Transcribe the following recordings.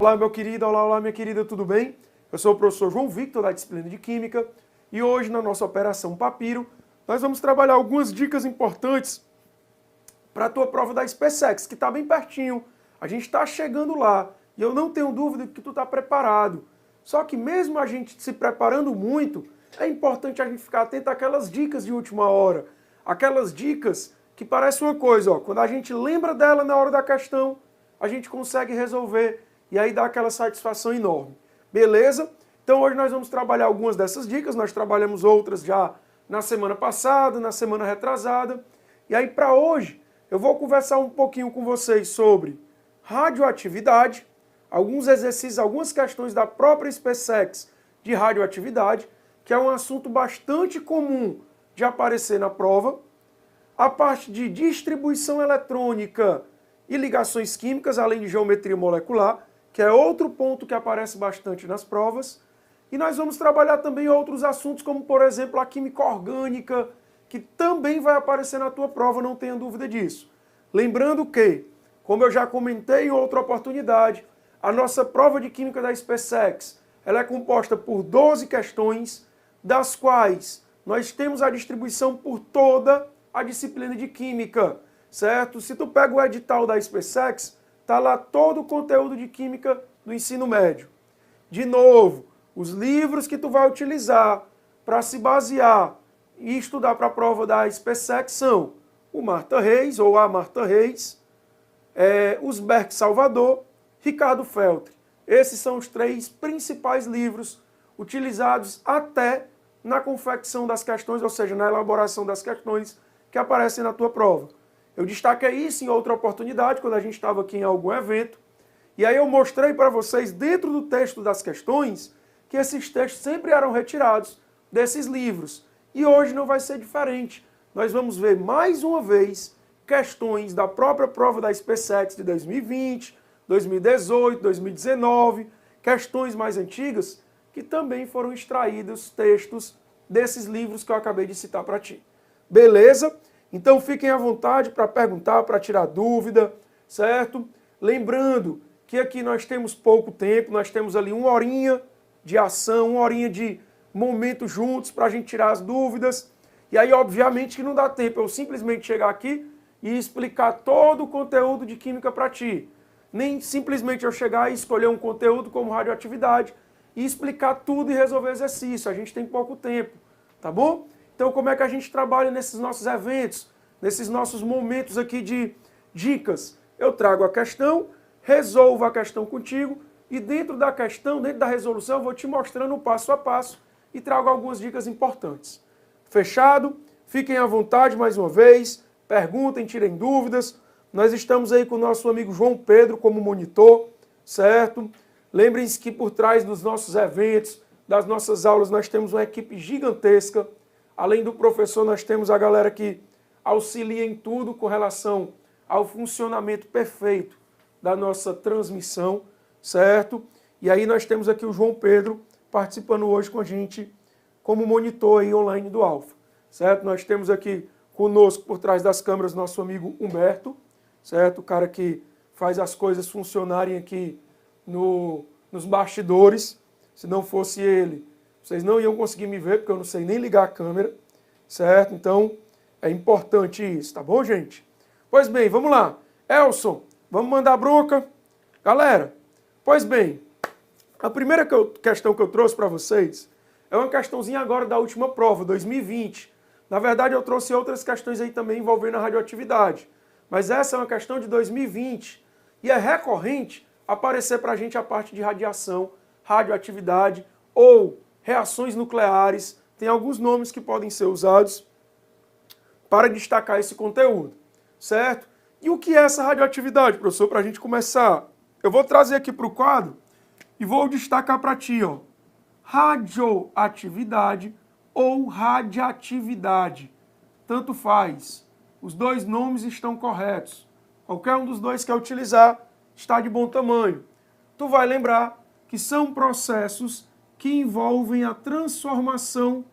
Olá, meu querido, olá, minha querida, tudo bem? Eu sou o professor João Victor, da disciplina de Química, e hoje, na nossa Operação Papiro, nós vamos trabalhar algumas dicas importantes para a tua prova da SpaceX, que está bem pertinho. A gente está chegando lá, e eu não tenho dúvida que tu está preparado. Só que mesmo a gente se preparando muito, é importante a gente ficar atento àquelas dicas de última hora, aquelas dicas que parecem uma coisa, ó, quando a gente lembra dela na hora da questão, a gente consegue resolver e aí dá aquela satisfação enorme. Beleza? Então hoje nós vamos trabalhar algumas dessas dicas, nós trabalhamos outras já na semana passada, na semana retrasada. E aí para hoje eu vou conversar um pouquinho com vocês sobre radioatividade, alguns exercícios, algumas questões da própria SpaceX de radioatividade, que é um assunto bastante comum de aparecer na prova. A parte de distribuição eletrônica e ligações químicas, além de geometria molecular, que é outro ponto que aparece bastante nas provas. E nós vamos trabalhar também outros assuntos, como por exemplo a química orgânica, que também vai aparecer na tua prova, não tenha dúvida disso. Lembrando que, como eu já comentei em outra oportunidade, a nossa prova de química da SpaceX, ela é composta por 12 questões, das quais nós temos a distribuição por toda a disciplina de química, certo? Se tu pega o edital da SpaceX, tá lá todo o conteúdo de química do ensino médio. De novo, os livros que tu vai utilizar para se basear e estudar para a prova da SpaceX são o Martha Reis, ou a Martha Reis, os Berck Salvador, Ricardo Feltri. Esses são os 3 principais livros utilizados até na confecção das questões, ou seja, na elaboração das questões que aparecem na tua prova. Eu destaquei isso em outra oportunidade, quando a gente estava aqui em algum evento, e aí eu mostrei para vocês, dentro do texto das questões, que esses textos sempre eram retirados desses livros. E hoje não vai ser diferente. Nós vamos ver mais uma vez questões da própria prova da SpaceX de 2020, 2018, 2019, questões mais antigas, que também foram extraídos textos desses livros que eu acabei de citar para ti. Beleza? Então fiquem à vontade para perguntar, para tirar dúvida, certo? Lembrando que aqui nós temos pouco tempo, nós temos ali 1 horinha de ação, 1 horinha de momento juntos para a gente tirar as dúvidas. E aí, obviamente, que não dá tempo eu simplesmente chegar aqui e explicar todo o conteúdo de química para ti. Nem simplesmente eu chegar e escolher um conteúdo como radioatividade e explicar tudo e resolver exercício. A gente tem pouco tempo, tá bom? Então, como é que a gente trabalha nesses nossos eventos, nesses nossos momentos aqui de dicas? Eu trago a questão, resolvo a questão contigo e dentro da questão, dentro da resolução, eu vou te mostrando o passo a passo e trago algumas dicas importantes. Fechado? Fiquem à vontade mais uma vez, perguntem, tirem dúvidas. Nós estamos aí com o nosso amigo João Pedro como monitor, certo? Lembrem-se que por trás dos nossos eventos, das nossas aulas, nós temos uma equipe gigantesca. Além do professor, nós temos a galera que auxilia em tudo com relação ao funcionamento perfeito da nossa transmissão, certo? E aí nós temos aqui o João Pedro participando hoje com a gente como monitor aí online do Alfa, certo? Nós temos aqui conosco por trás das câmeras nosso amigo Humberto, certo? O cara que faz as coisas funcionarem aqui nos bastidores. Se não fosse ele, vocês não iam conseguir me ver, porque eu não sei nem ligar a câmera, certo? Então, é importante isso, tá bom, gente? Pois bem, vamos lá. Elson, vamos mandar bronca? Galera, pois bem, a primeira questão que eu trouxe para vocês é uma questãozinha agora da última prova, 2020. Na verdade, eu trouxe outras questões aí também envolvendo a radioatividade. Mas essa é uma questão de 2020. E é recorrente aparecer para a gente a parte de radiação, radioatividade ou reações nucleares. Tem alguns nomes que podem ser usados para destacar esse conteúdo, certo? E o que é essa radioatividade, professor, para a gente começar? Eu vou trazer aqui para o quadro e vou destacar para ti, ó, radioatividade ou radiatividade. Tanto faz. Os 2 nomes estão corretos. Qualquer um dos 2 que utilizar está de bom tamanho. Tu vai lembrar que são processos que envolvem a transformação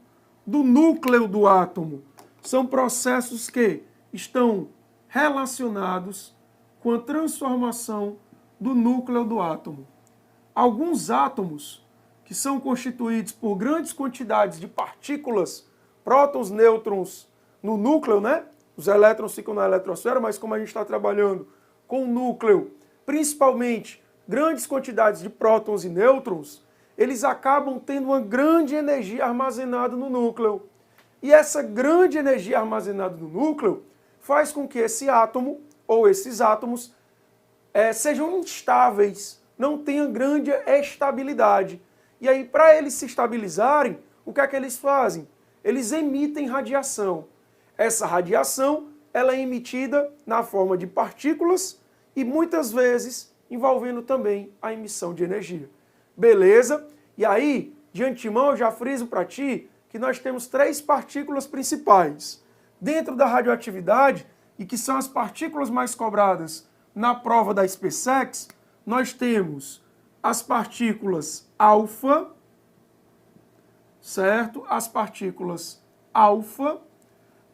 do núcleo do átomo. São processos que estão relacionados com a transformação do núcleo do átomo. alguns átomos que são constituídos por grandes quantidades de partículas, prótons, nêutrons, no núcleo, né? Os elétrons ficam na eletrosfera, mas como a gente está trabalhando com o núcleo, principalmente grandes quantidades de prótons e nêutrons, eles acabam tendo uma grande energia armazenada no núcleo. E essa grande energia armazenada no núcleo faz com que esse átomo, ou esses átomos, sejam instáveis, não tenham grande estabilidade. E aí, para eles se estabilizarem, o que é que eles fazem? Eles emitem radiação. Essa radiação, ela é emitida na forma de partículas e muitas vezes envolvendo também a emissão de energia. Beleza? E aí, de antemão, eu já friso para ti que nós temos 3 partículas principais. Dentro da radioatividade, e que são as partículas mais cobradas na prova da SpaceX, nós temos as partículas alfa, certo? As partículas alfa.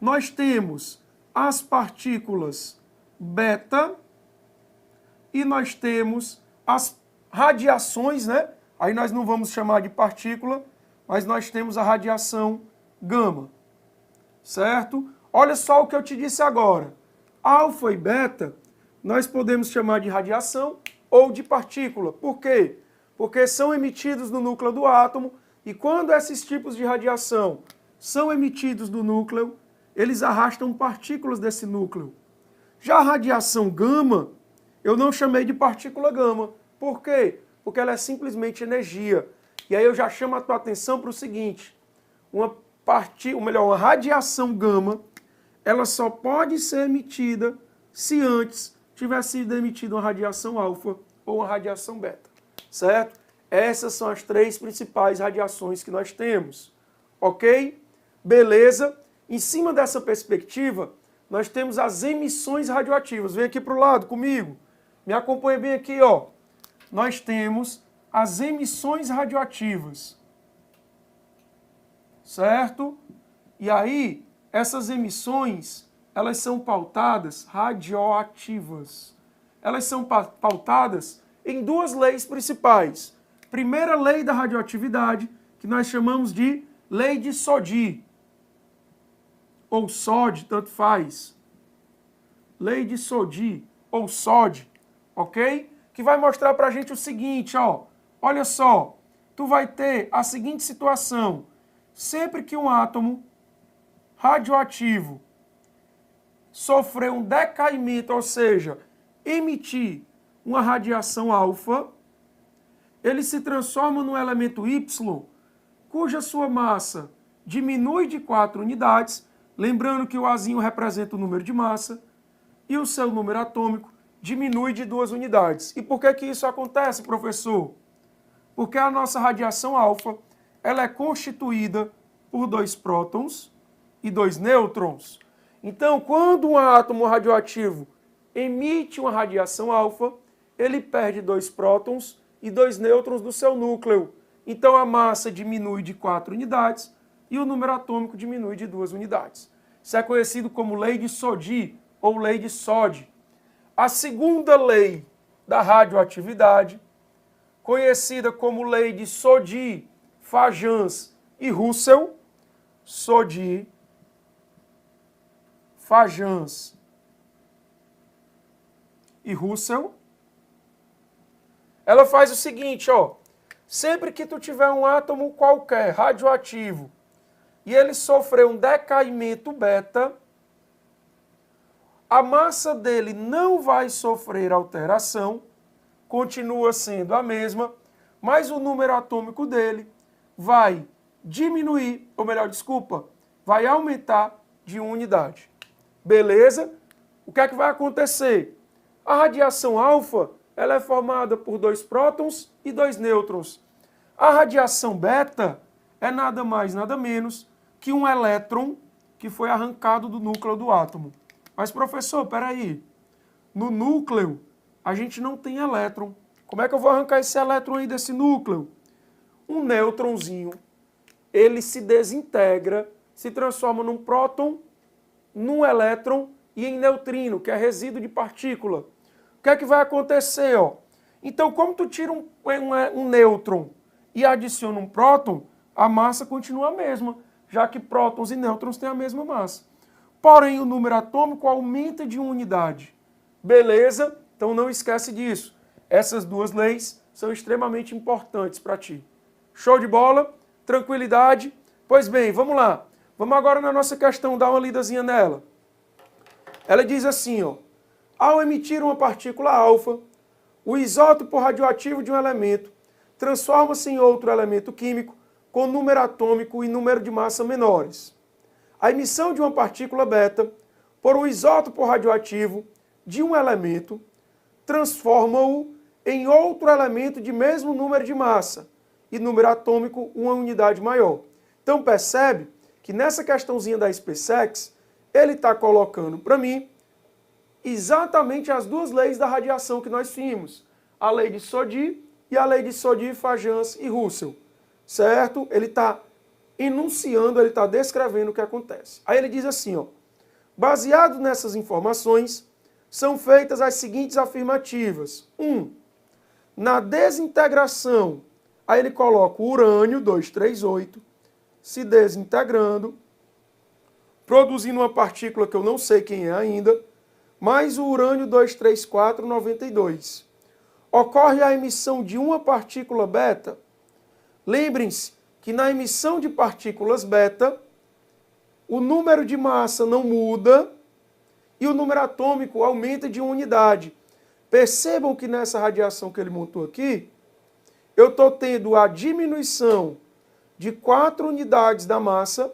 Nós temos as partículas beta e nós temos as radiações, né? Aí nós não vamos chamar de partícula, mas nós temos a radiação gama, certo? Olha só o que eu te disse agora. Alfa e beta, nós podemos chamar de radiação ou de partícula. Por quê? Porque são emitidos no núcleo do átomo e quando esses tipos de radiação são emitidos do núcleo, eles arrastam partículas desse núcleo. Já a radiação gama, eu não chamei de partícula gama. Por quê? Porque ela é simplesmente energia. E aí eu já chamo a tua atenção para o seguinte, uma radiação gama, ela só pode ser emitida se antes tivesse sido emitida uma radiação alfa ou uma radiação beta, certo? Essas são as 3 principais radiações que nós temos, ok? Beleza? Em cima dessa perspectiva, nós temos as emissões radioativas. Vem aqui para o lado comigo. Me acompanha bem aqui, ó. Nós temos as emissões radioativas, certo? E aí, essas emissões, elas são pautadas radioativas. Elas são pautadas em 2 leis principais. Primeira lei da radioatividade, que nós chamamos de lei de Soddy, ou SOD, tanto faz. Lei de Soddy, ou SOD, ok? Que vai mostrar pra gente o seguinte, ó. Olha só, tu vai ter a seguinte situação. Sempre que um átomo radioativo sofrer um decaimento, ou seja, emitir uma radiação alfa, ele se transforma num elemento Y, cuja sua massa diminui de 4 unidades, lembrando que o Azinho representa o número de massa, e o seu número atômico diminui de 2 unidades. E por que que isso acontece, professor? Porque a nossa radiação alfa, ela é constituída por 2 prótons e 2 nêutrons. Então, quando um átomo radioativo emite uma radiação alfa, ele perde 2 prótons e 2 nêutrons do seu núcleo. Então, a massa diminui de 4 unidades e o número atômico diminui de 2 unidades. Isso é conhecido como lei de Soddy ou lei de Soddy. A segunda lei da radioatividade, conhecida como lei de Soddy, Fajans e Russell, Soddy, Fajans e Russell, ela faz o seguinte, ó, sempre que tu tiver um átomo qualquer radioativo e ele sofrer um decaimento beta, a massa dele não vai sofrer alteração, continua sendo a mesma, mas o número atômico dele vai diminuir, ou melhor, desculpa, vai aumentar de 1 unidade. Beleza? O que é que vai acontecer? A radiação alfa, ela é formada por 2 prótons e 2 nêutrons. A radiação beta é nada mais, nada menos que um elétron que foi arrancado do núcleo do átomo. Mas, professor, peraí, no núcleo a gente não tem elétron. Como é que eu vou arrancar esse elétron aí desse núcleo? Um nêutronzinho, ele se desintegra, se transforma num próton, num elétron e em neutrino, que é resíduo de partícula. O que é que vai acontecer, ó? Então, como tu tira um nêutron e adiciona um próton, a massa continua a mesma, já que prótons e nêutrons têm a mesma massa. Porém, o número atômico aumenta de uma unidade. Beleza? Então não esquece disso. Essas duas leis são extremamente importantes para ti. Show de bola? Tranquilidade? Pois bem, vamos lá. Vamos agora na nossa questão, dar uma lidazinha nela. Ela diz assim, ó, ao emitir uma partícula alfa, o isótopo radioativo de um elemento transforma-se em outro elemento químico com número atômico e número de massa menores. A emissão de uma partícula beta por um isótopo radioativo de um elemento transforma-o em outro elemento de mesmo número de massa e número atômico uma unidade maior. Então percebe que nessa questãozinha da SpaceX, ele está colocando para mim exatamente as duas leis da radiação que nós vimos. A lei de Soddy e a lei de Soddy, Fajans e Russell. Certo? Ele está enunciando, ele está descrevendo o que acontece. Aí ele diz assim, ó, baseado nessas informações, são feitas as seguintes afirmativas. 1. Na desintegração, aí ele coloca o urânio 238 se desintegrando, produzindo uma partícula que eu não sei quem é ainda, mais o urânio 23492. Ocorre a emissão de uma partícula beta. Lembrem-se que na emissão de partículas beta, o número de massa não muda e o número atômico aumenta de uma unidade. Percebam que nessa radiação que ele montou aqui, eu estou tendo a diminuição de 4 unidades da massa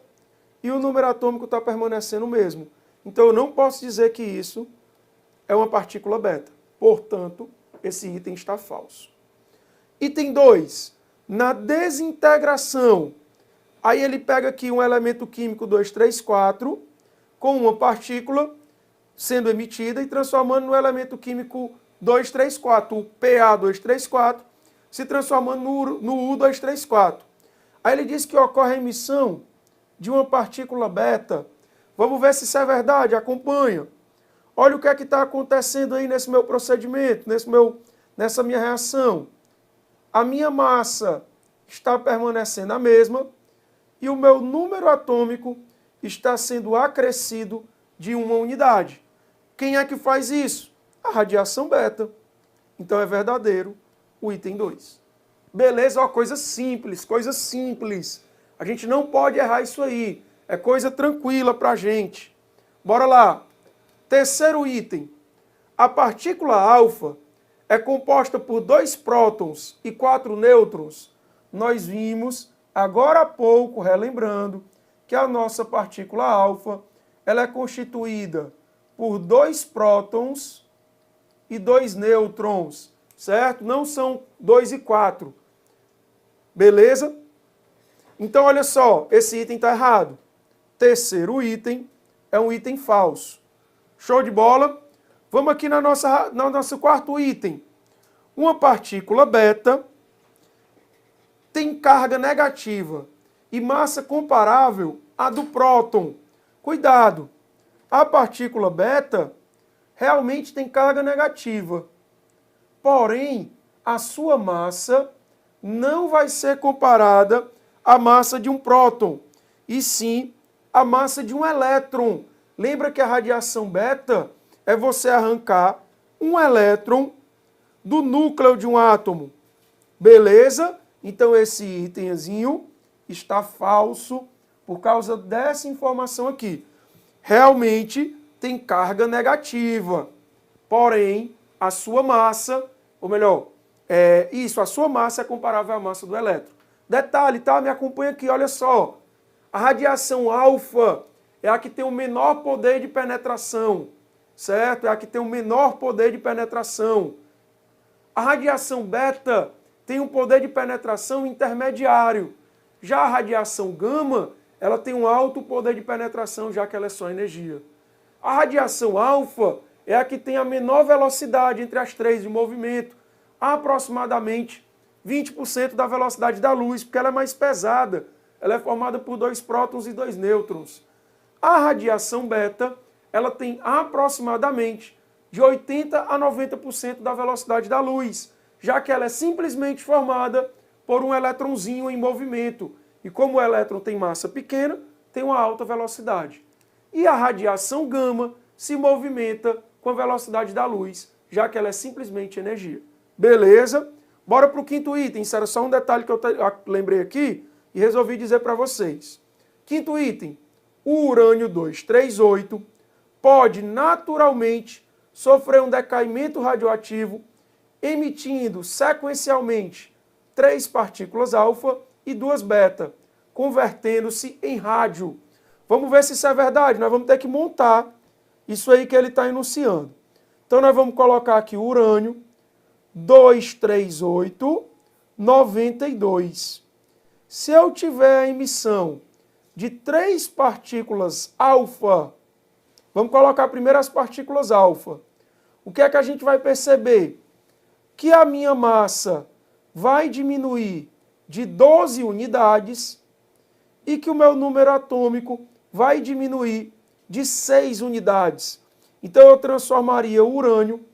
e o número atômico está permanecendo o mesmo. Então eu não posso dizer que isso é uma partícula beta. Portanto, esse item está falso. Item 2. Na desintegração, aí ele pega aqui um elemento químico 234 com uma partícula sendo emitida e transformando no elemento químico 234, o Pa234, se transformando no U234. Aí ele diz que ocorre a emissão de uma partícula beta. Vamos ver se isso é verdade, acompanha. Olha o que é que está acontecendo aí nesse meu procedimento, nessa minha reação. A minha massa está permanecendo a mesma e o meu número atômico está sendo acrescido de uma unidade. Quem é que faz isso? A radiação beta. Então é verdadeiro o item 2. Beleza? Ó, coisa simples, coisa simples. A gente não pode errar isso aí. É coisa tranquila para a gente. Bora lá. Terceiro item. A partícula alfa é composta por 2 prótons e 4 nêutrons. Nós vimos, agora há pouco, relembrando, que a nossa partícula alfa ela é constituída por 2 prótons e 2 nêutrons, certo? Não são 2 e 4. Beleza? Então, olha só, esse item está errado. Terceiro item é um item falso. Show de bola? Vamos aqui no nosso quarto item. Uma partícula beta tem carga negativa e massa comparável à do próton. Cuidado! A partícula beta realmente tem carga negativa. Porém, a sua massa não vai ser comparada à massa de um próton, e sim à massa de um elétron. Lembra que a radiação beta é você arrancar um elétron do núcleo de um átomo. Beleza? Então esse itemzinho está falso por causa dessa informação aqui. Realmente tem carga negativa. Porém, a sua massa, ou melhor, a sua massa é comparável à massa do elétron. Detalhe, tá? Me acompanha aqui, olha só. A radiação alfa é a que tem o menor poder de penetração, certo? É a que tem o menor poder de penetração. A radiação beta tem um poder de penetração intermediário. Já a radiação gama, ela tem um alto poder de penetração, já que ela é só energia. A radiação alfa é a que tem a menor velocidade entre as três de movimento, aproximadamente 20% da velocidade da luz, porque ela é mais pesada. Ela é formada por 2 prótons e 2 nêutrons. A radiação beta, ela tem aproximadamente de 80% a 90% da velocidade da luz. já que ela é simplesmente formada por um elétronzinho em movimento. E como o elétron tem massa pequena, tem uma alta velocidade. E a radiação gama se movimenta com a velocidade da luz, já que ela é simplesmente energia. Beleza? Bora para o quinto item. Isso era só um detalhe que eu lembrei aqui e resolvi dizer para vocês. Quinto item. O urânio 238 pode naturalmente sofrer um decaimento radioativo emitindo sequencialmente 3 partículas alfa e 2 beta, convertendo-se em rádio. Vamos ver se isso é verdade. Nós vamos ter que montar isso aí que ele está enunciando. Então nós vamos colocar aqui o urânio 238, 92. Se eu tiver a emissão de 3 partículas alfa, vamos colocar primeiro as partículas alfa. O que é que a gente vai perceber? Que a minha massa vai diminuir de 12 unidades e que o meu número atômico vai diminuir de 6 unidades. Então eu transformaria o urânio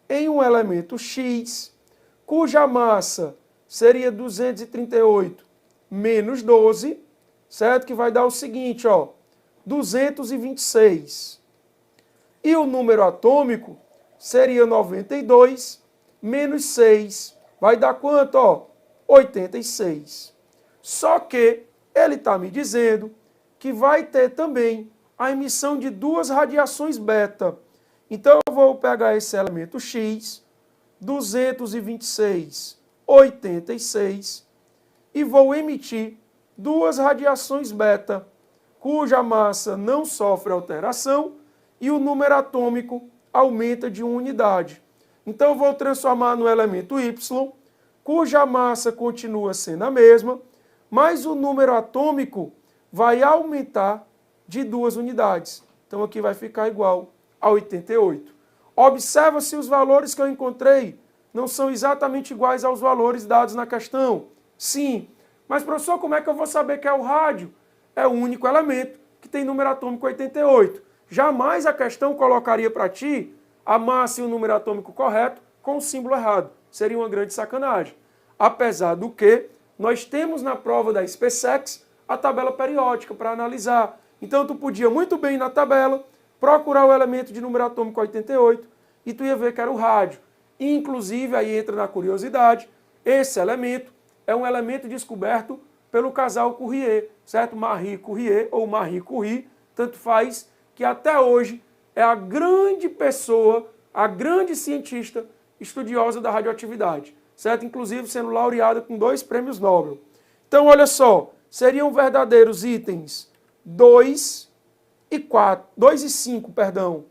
em um elemento X, cuja massa seria 238 menos 12, certo? Que vai dar o seguinte, ó, 226. E o número atômico seria 92 menos 6. Vai dar quanto, ó? 86. Só que ele está me dizendo que vai ter também a emissão de 2 radiações beta. Então eu vou pegar esse elemento X, 226, 86, e vou emitir 2 radiações beta, cuja massa não sofre alteração e o número atômico aumenta de 1 unidade. Então eu vou transformar no elemento Y, cuja massa continua sendo a mesma, mas o número atômico vai aumentar de 2 unidades. Então aqui vai ficar igual a 88. Observa se os valores que eu encontrei não são exatamente iguais aos valores dados na questão. Sim, mas professor, como é que eu vou saber que é o rádio? É o único elemento que tem número atômico 88. Jamais a questão colocaria para ti a massa e o número atômico correto com o símbolo errado. Seria uma grande sacanagem. Apesar do que, nós temos na prova da SpaceX a tabela periódica para analisar. Então tu podia muito bem na tabela procurar o elemento de número atômico 88 e tu ia ver que era o rádio. Inclusive, aí entra na curiosidade, esse elemento é um elemento descoberto pelo casal Curie, certo? Marie Curie ou Marie Curie, tanto faz, que até hoje é a grande pessoa, a grande cientista estudiosa da radioatividade, certo? Inclusive sendo laureada com 2 prêmios Nobel. Então, olha só, seriam verdadeiros itens 2 e 5, perdão.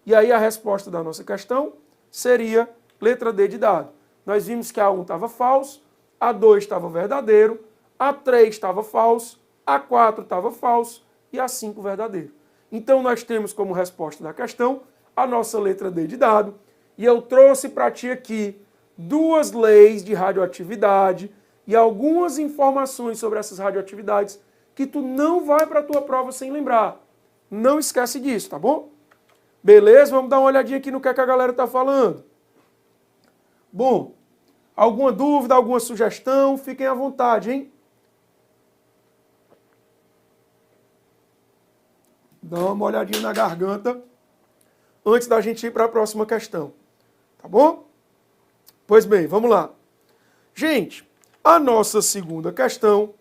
E aí a resposta da nossa questão seria letra D de dado. Nós vimos que a 1 estava falso, a 2 estava verdadeiro, a 3 estava falso, a 4 estava falso e a 5 verdadeiro. Então nós temos como resposta da questão a nossa letra D de dado. E eu trouxe para ti aqui 2 leis de radioatividade e algumas informações sobre essas radioatividades que tu não vai para a tua prova sem lembrar. Não esquece disso, tá bom? Beleza? Vamos dar uma olhadinha aqui no que é que a galera está falando. Bom, alguma dúvida, alguma sugestão? Fiquem à vontade, hein? Dá uma olhadinha na garganta antes da gente ir para a próxima questão. Tá bom? Pois bem, vamos lá. Gente, a nossa segunda questão,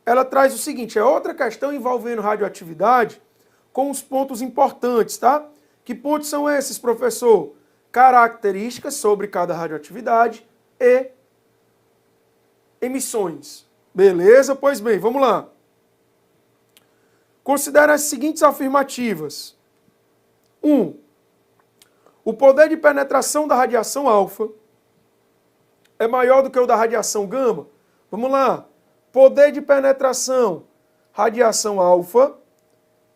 ela traz o seguinte, é outra questão envolvendo radioatividade com os pontos importantes, tá? Que pontos são esses, professor? Características sobre cada radioatividade e emissões. Beleza? Pois bem, vamos lá. Considere as seguintes afirmativas. 1. O poder de penetração da radiação alfa é maior do que o da radiação gama. Vamos lá. Poder de penetração, radiação alfa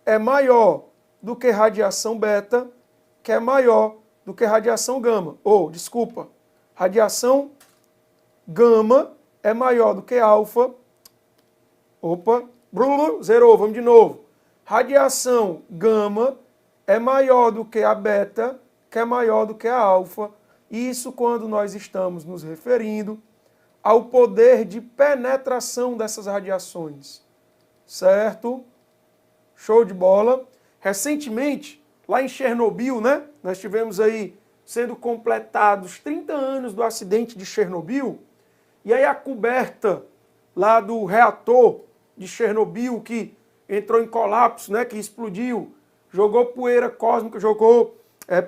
é maior do que radiação beta, que é maior do que radiação gama. Desculpa, radiação gama é maior do que alfa. Zerou, vamos de novo. Radiação gama é maior do que a beta, que é maior do que a alfa. Isso quando nós estamos nos referindo ao poder de penetração dessas radiações. Certo? Show de bola. Recentemente, lá em Chernobyl, né? Nós tivemos aí sendo completados 30 anos do acidente de Chernobyl. E aí a coberta lá do reator de Chernobyl, que entrou em colapso, né? Que explodiu, jogou poeira cósmica, jogou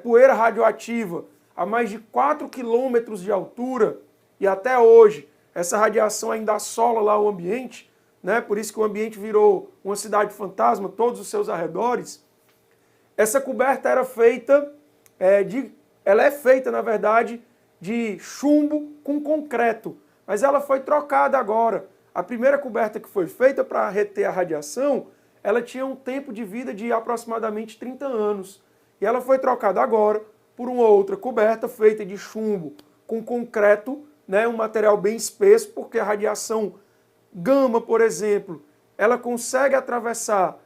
poeira radioativa a mais de 4 quilômetros de altura. E até hoje, essa radiação ainda assola lá o ambiente, né? Por isso que o ambiente virou uma cidade fantasma, todos os seus arredores. Essa coberta era feita ela é feita, na verdade, de chumbo com concreto, mas ela foi trocada agora. A primeira coberta que foi feita para reter a radiação, ela tinha um tempo de vida de aproximadamente 30 anos. E ela foi trocada agora por uma outra coberta feita de chumbo com concreto, né? Um material bem espesso, porque a radiação gama, por exemplo, ela consegue atravessar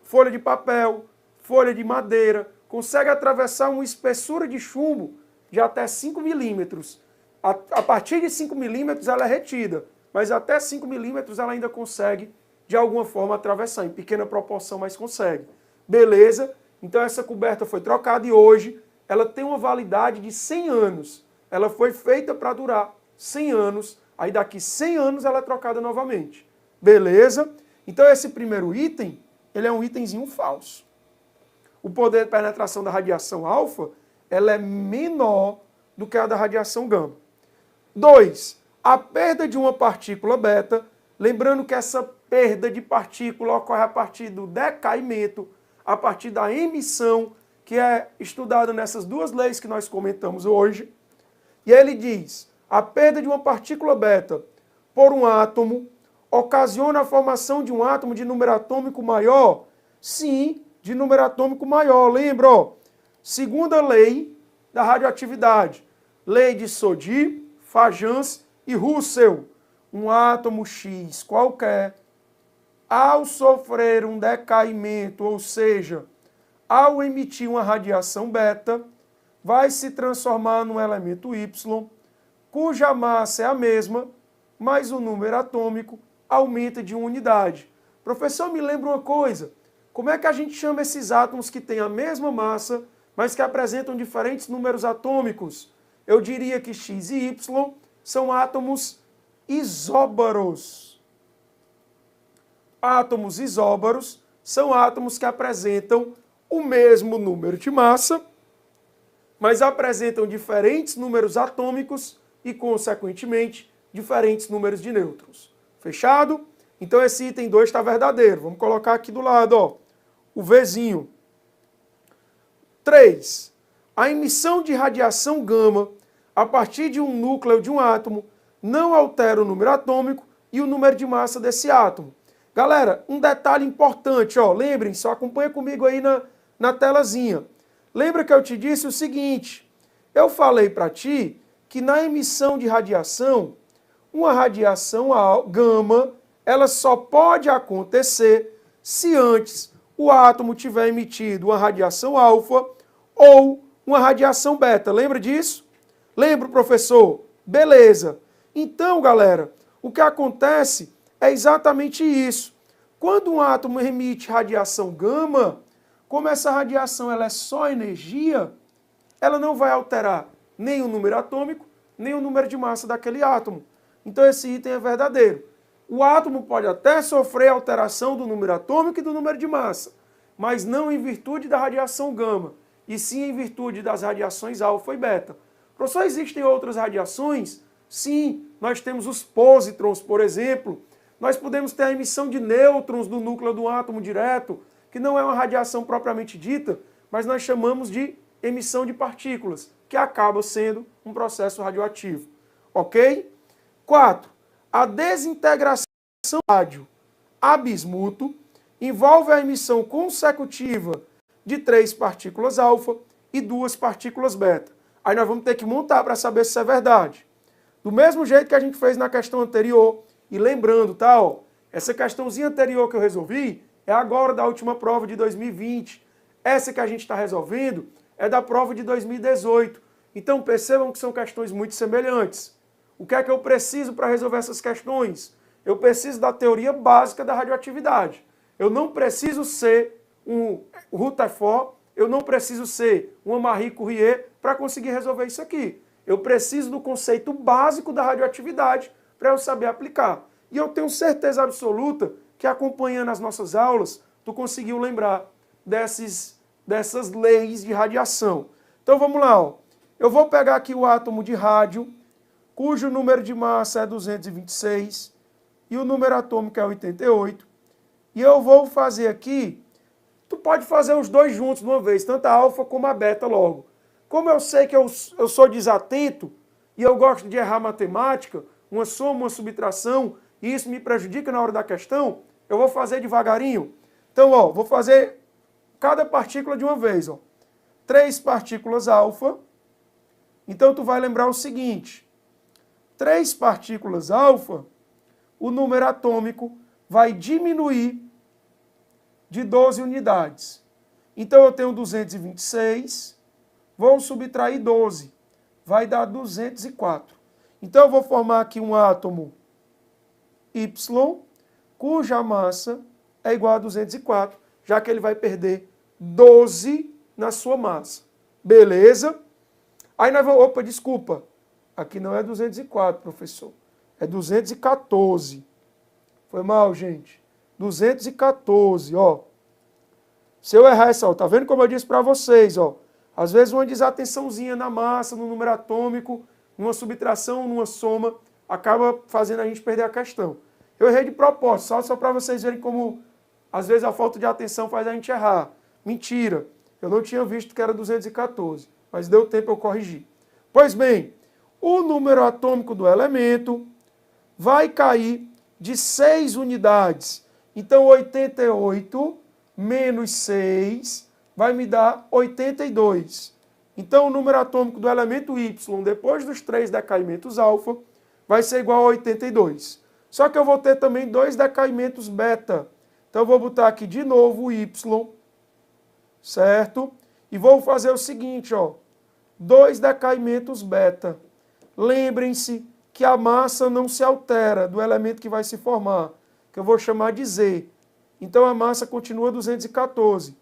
folha de papel, folha de madeira, consegue atravessar uma espessura de chumbo de até 5 milímetros. A partir de 5 milímetros ela é retida, mas até 5 milímetros ela ainda consegue, de alguma forma, atravessar, em pequena proporção, mas consegue. Beleza? Então essa coberta foi trocada e hoje ela tem uma validade de 100 anos. Ela foi feita para durar 100 anos, aí daqui 100 anos ela é trocada novamente. Beleza? Então esse primeiro item, ele é um itemzinho falso. O poder de penetração da radiação alfa, ela é menor do que a da radiação gama. 2. A perda de uma partícula beta, lembrando que essa perda de partícula ocorre a partir do decaimento, a partir da emissão, que é estudada nessas duas leis que nós comentamos hoje. E ele diz, a perda de uma partícula beta por um átomo ocasiona a formação de um átomo de número atômico maior? Sim, de número atômico maior. Lembra, ó, segunda lei da radioatividade, lei de Soddy, Fajans e Russell. Um átomo X qualquer, ao sofrer um decaimento, ou seja, ao emitir uma radiação beta, vai se transformar num elemento Y, cuja massa é a mesma, mas o número atômico aumenta de uma unidade. Professor, me lembra uma coisa. Como é que a gente chama esses átomos que têm a mesma massa, mas que apresentam diferentes números atômicos? Eu diria que X e Y são átomos isóbaros. Átomos isóbaros são átomos que apresentam o mesmo número de massa, mas apresentam diferentes números atômicos e, consequentemente, diferentes números de nêutrons. Fechado? Então esse item 2 está verdadeiro. Vamos colocar aqui do lado, ó, o Vzinho. 3. A emissão de radiação gama a partir de um núcleo de um átomo não altera o número atômico e o número de massa desse átomo. Galera, um detalhe importante, ó, lembrem, só acompanha comigo aí na telazinha. Lembra que eu te disse o seguinte, eu falei para ti que na emissão de radiação, uma radiação gama, ela só pode acontecer se antes o átomo tiver emitido uma radiação alfa ou uma radiação beta. Lembra disso? Lembra, professor? Beleza. Então, galera, o que acontece é exatamente isso. Quando um átomo emite radiação gama, como essa radiação ela é só energia, ela não vai alterar nem o número atômico, nem o número de massa daquele átomo. Então esse item é verdadeiro. O átomo pode até sofrer alteração do número atômico e do número de massa, mas não em virtude da radiação gama, e sim em virtude das radiações alfa e beta. Professor, existem outras radiações? Sim, nós temos os pósitrons, por exemplo. Nós podemos ter a emissão de nêutrons do núcleo do átomo direto, que não é uma radiação propriamente dita, mas nós chamamos de emissão de partículas, que acaba sendo um processo radioativo. Ok? 4. A desintegração do rádio a bismuto envolve a emissão consecutiva de 3 partículas alfa e 2 partículas beta. Aí nós vamos ter que montar para saber se isso é verdade. Do mesmo jeito que a gente fez na questão anterior, e lembrando, tá, ó, essa questãozinha anterior que eu resolvi é agora da última prova de 2020. Essa que a gente está resolvendo é da prova de 2018. Então percebam que são questões muito semelhantes. O que é que eu preciso para resolver essas questões? Eu preciso da teoria básica da radioatividade. Eu não preciso ser um Rutherford, eu não preciso ser uma Marie Curie para conseguir resolver isso aqui. Eu preciso do conceito básico da radioatividade para eu saber aplicar. E eu tenho certeza absoluta que acompanhando as nossas aulas, tu conseguiu lembrar dessas leis de radiação. Então vamos lá, ó. Eu vou pegar aqui o átomo de rádio, cujo número de massa é 226 e o número atômico é 88. E eu vou fazer aqui, tu pode fazer os dois juntos de uma vez, tanto a alfa como a beta logo. Como eu sei que eu sou desatento e eu gosto de errar matemática, uma soma, uma subtração, e isso me prejudica na hora da questão, eu vou fazer devagarinho. Então, ó, vou fazer cada partícula de uma vez, ó. 3 partículas alfa. Então, tu vai lembrar o seguinte, 3 partículas alfa, o número atômico vai diminuir de 12 unidades. Então, eu tenho 226, vou subtrair 12, vai dar 204. Então, eu vou formar aqui um átomo Y, cuja massa é igual a 204, já que ele vai perder 12 na sua massa. Beleza? Aí nós vamos... Opa, desculpa. Aqui não é 204, professor. É 214. Foi mal, gente. 214, ó. Se eu errar essa, ó, tá vendo como eu disse para vocês, ó? Às vezes uma desatençãozinha na massa, no número atômico, numa subtração, numa soma, acaba fazendo a gente perder a questão. Eu errei de propósito, só para vocês verem como, às vezes, a falta de atenção faz a gente errar. Mentira, eu não tinha visto que era 214, mas deu tempo eu corrigir. Pois bem, o número atômico do elemento vai cair de 6 unidades. Então, 88 menos 6 vai me dar 82. Então, o número atômico do elemento Y, depois dos 3 decaimentos alfa, vai ser igual a 82. Só que eu vou ter também 2 decaimentos beta. Então, eu vou botar aqui de novo o Y, certo? E vou fazer o seguinte, ó. 2 decaimentos beta. Lembrem-se que a massa não se altera do elemento que vai se formar, que eu vou chamar de Z. Então, a massa continua 214.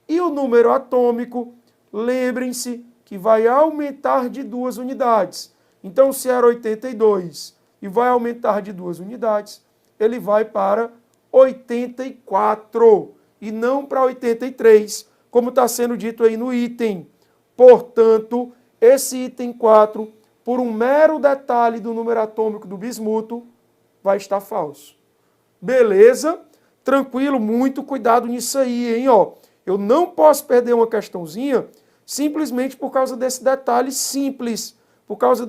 E o número atômico, lembrem-se que vai aumentar de 2 unidades. Então, se era 82 e vai aumentar de 2 unidades, ele vai para 84 e não para 83, como está sendo dito aí no item. Portanto, esse item 4, por um mero detalhe do número atômico do bismuto, vai estar falso. Beleza? Tranquilo, muito cuidado nisso aí, hein? Ó, eu não posso perder uma questãozinha simplesmente por causa desse detalhe simples. Por causa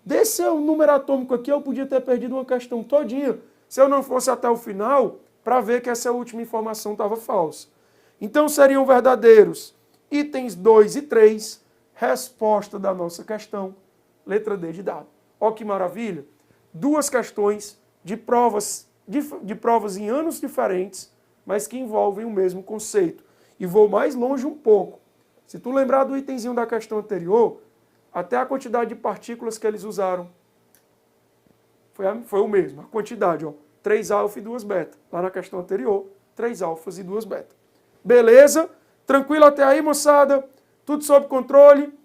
desse número atômico aqui, eu podia ter perdido uma questão todinha se eu não fosse até o final para ver que essa última informação estava falsa. Então, seriam verdadeiros itens 2 e 3, resposta da nossa questão, letra D de dado. Ó que maravilha! 2 questões de provas em anos diferentes, mas que envolvem o mesmo conceito. E vou mais longe um pouco. Se tu lembrar do itemzinho da questão anterior, até a quantidade de partículas que eles usaram foi o mesmo. A quantidade, ó, 3 alfa e 2 beta. Lá na questão anterior, 3 alfas e 2 beta. Beleza? Tranquilo até aí, moçada? Tudo sob controle?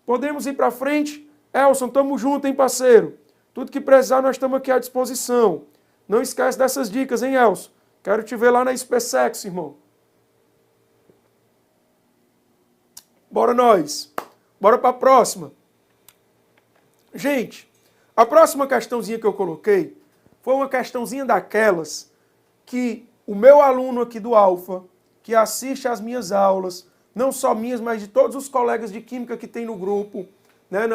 Podemos ir para frente? Elson, tamo junto, hein, parceiro? Tudo que precisar, nós estamos aqui à disposição. Não esquece dessas dicas, hein, Elson? Quero te ver lá na SpaceX, irmão. Bora nós. Bora para a próxima. Gente, a próxima questãozinha que eu coloquei foi uma questãozinha daquelas que o meu aluno aqui do Alfa, que assiste às minhas aulas, não só minhas, mas de todos os colegas de Química que tem no grupo, né,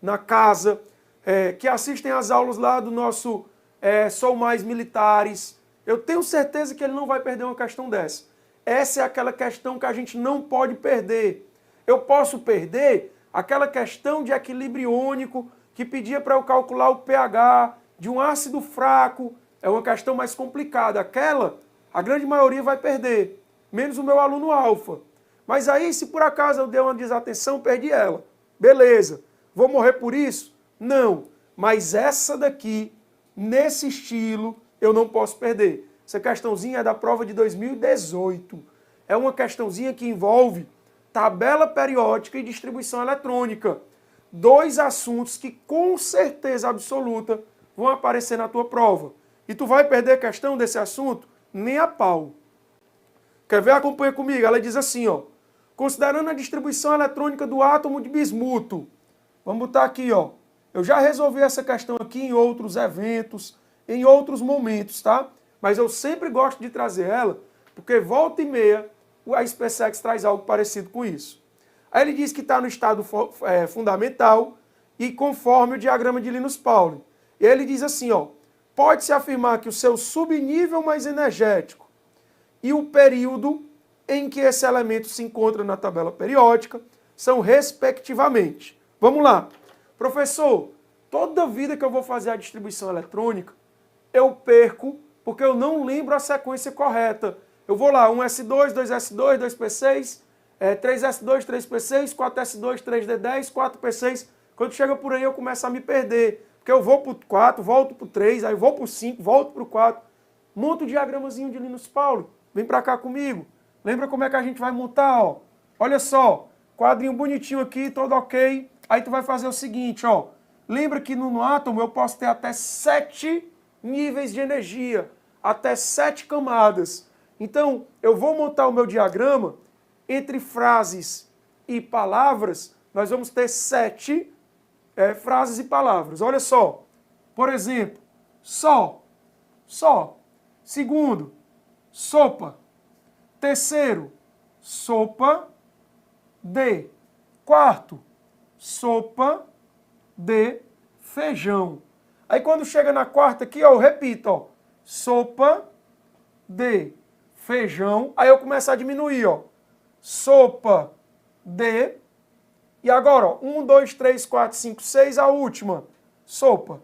na casa, que assistem às aulas lá do nosso Sou Mais Militares, eu tenho certeza que ele não vai perder uma questão dessa. Essa é aquela questão que a gente não pode perder. Eu posso perder aquela questão de equilíbrio iônico que pedia para eu calcular o pH de um ácido fraco. É uma questão mais complicada. Aquela, a grande maioria vai perder, menos o meu aluno alfa. Mas aí, se por acaso eu dei uma desatenção, perdi ela. Beleza. Vou morrer por isso? Não. Mas essa daqui, nesse estilo, eu não posso perder. Essa questãozinha é da prova de 2018. É uma questãozinha que envolve tabela periódica e distribuição eletrônica. Dois assuntos que com certeza absoluta vão aparecer na tua prova. E tu vai perder a questão desse assunto? Nem a pau. Quer ver? Acompanha comigo. Ela diz assim, ó. Considerando a distribuição eletrônica do átomo de bismuto. Vamos botar aqui, ó. Eu já resolvi essa questão aqui em outros eventos, em outros momentos, tá? Mas eu sempre gosto de trazer ela, porque volta e meia a SpaceX traz algo parecido com isso. Aí ele diz que está no estado fundamental e conforme o diagrama de Linus Pauling. E ele diz assim, ó, pode-se afirmar que o seu subnível mais energético e o período em que esse elemento se encontra na tabela periódica são respectivamente. Vamos lá. Professor, toda vida que eu vou fazer a distribuição eletrônica, eu perco porque eu não lembro a sequência correta. Eu vou lá, 1S2, 2S2, 2P6, 3S2, 3P6, 4S2, 3D10, 4P6. Quando chega por aí eu começo a me perder. Porque eu vou para o 4, volto para o 3, aí vou para o 5, volto para o 4. Monta o diagramazinho de Linus Pauling. Vem para cá comigo. Lembra como é que a gente vai montar, ó? Olha só, quadrinho bonitinho aqui, todo ok. Aí tu vai fazer o seguinte, ó. Lembra que no átomo eu posso ter até 7 níveis de energia, até 7 camadas. Então, eu vou montar o meu diagrama, entre frases e palavras, nós vamos ter 7 frases e palavras. Olha só, por exemplo, só. Segundo, sopa. Terceiro, sopa de. Quarto, sopa de feijão. Aí quando chega na quarta aqui, ó, eu repito, ó, sopa de feijão. Aí eu começo a diminuir, ó, sopa de. E agora, ó, 1, 2, 3, 4, 5, 6, a última, sopa.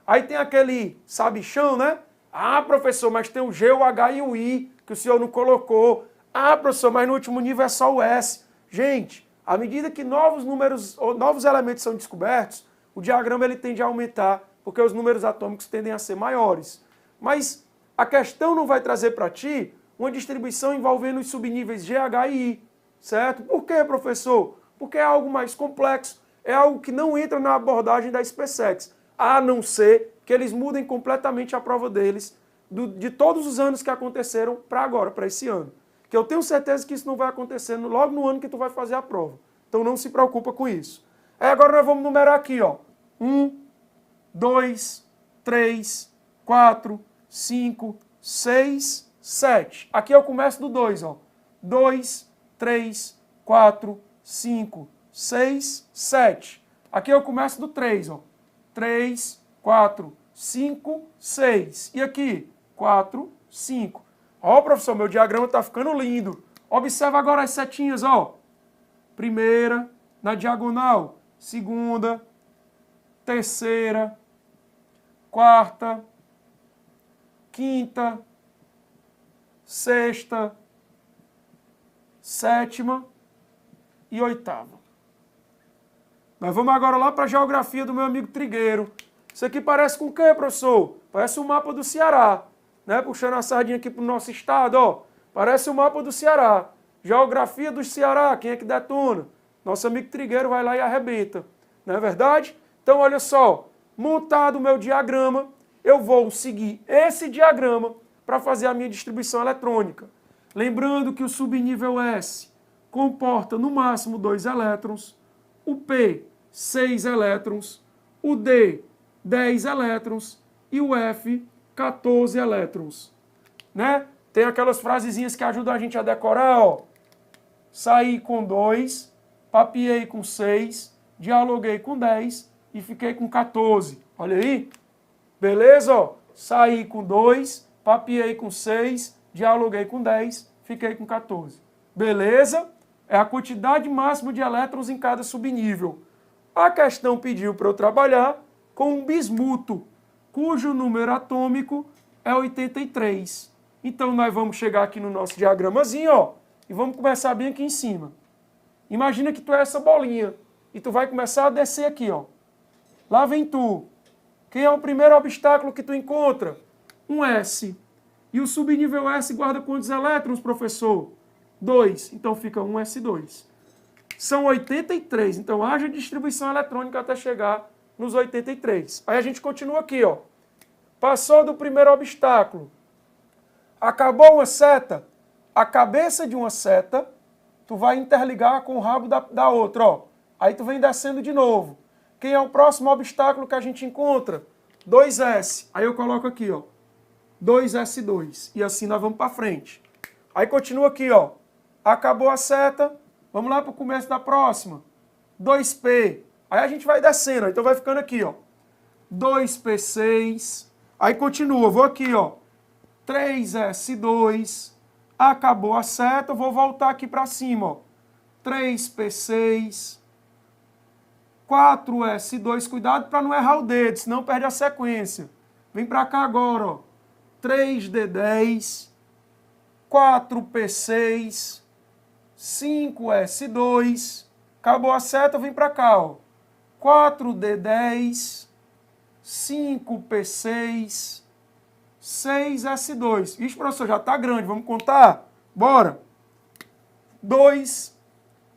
Aí tem aquele sabichão, né? Ah, professor, mas tem o G, o H e o I, que o senhor não colocou. Ah, professor, mas no último nível é só o S. Gente, à medida que novos números, ou novos elementos são descobertos, o diagrama ele tende a aumentar, porque os números atômicos tendem a ser maiores. Mas a questão não vai trazer para ti uma distribuição envolvendo os subníveis G, H e I, certo? Por quê, professor? Porque é algo mais complexo, é algo que não entra na abordagem da SpaceX, a não ser que eles mudem completamente a prova deles de todos os anos que aconteceram para agora, para esse ano. Que eu tenho certeza que isso não vai acontecer logo no ano que tu vai fazer a prova. Então não se preocupa com isso. Aí agora nós vamos numerar aqui, ó. 1, 2, 3, 4, 5, 6, 7. Aqui eu começo do 2, ó. 2, 3, 4, 5, 6, 7. Aqui eu começo do 3, ó. 3, 4, 5, 6. E aqui, 4, 5. Ó, professor, meu diagrama está ficando lindo. Observa agora as setinhas, ó. Primeira, na diagonal. Segunda, terceira, quarta, quinta, sexta, sétima e oitava. Nós vamos agora lá para a geografia do meu amigo Trigueiro. Isso aqui parece com o quê, professor? Parece o mapa do Ceará. Né? Puxando a sardinha aqui para o nosso estado, ó. Parece o mapa do Ceará. Geografia do Ceará, quem é que detona? Nosso amigo Trigueiro vai lá e arrebenta. Não é verdade? Então, olha só. Montado o meu diagrama, eu vou seguir esse diagrama para fazer a minha distribuição eletrônica. Lembrando que o subnível S comporta no máximo 2 elétrons, o P, 6 elétrons, o D, 10 elétrons e o F, 14 elétrons. Né? Tem aquelas frasezinhas que ajudam a gente a decorar, ó. Saí com 2, papiei com 6, dialoguei com 10 e fiquei com 14. Olha aí. Beleza? Ó. Saí com 2, papiei com 6, dialoguei com 10, fiquei com 14. Beleza? É a quantidade máxima de elétrons em cada subnível. A questão pediu para eu trabalhar com um bismuto, cujo número atômico é 83. Então, nós vamos chegar aqui no nosso diagramazinho, ó, e vamos começar bem aqui em cima. Imagina que tu é essa bolinha e tu vai começar a descer aqui, ó. Lá vem tu. Quem é o primeiro obstáculo que tu encontra? Um S. E o subnível S guarda quantos elétrons, professor? 2. Então fica 1s2. São 83. Então haja distribuição eletrônica até chegar nos 83. Aí a gente continua aqui, ó. Passou do primeiro obstáculo. Acabou uma seta. A cabeça de uma seta, tu vai interligar com o rabo da outra, ó. Aí tu vem descendo de novo. Quem é o próximo obstáculo que a gente encontra? 2S. Aí eu coloco aqui, ó. 2S2. E assim nós vamos para frente. Aí continua aqui, ó. Acabou a seta. Vamos lá para o começo da próxima. 2P. Aí a gente vai descendo. Então vai ficando aqui, ó. 2P6. Aí continua. Vou aqui, ó. 3S2. Acabou a seta. Vou voltar aqui para cima, ó. 3P6. 4S2. Cuidado para não errar o dedo, senão perde a sequência. Vem para cá agora, ó. 3D10. 4P6. 5S2. Acabou a seta, vem para cá, ó. 4D10. 5P6. 6S2. Ixi, professor, já está grande. Vamos contar? Bora. 2,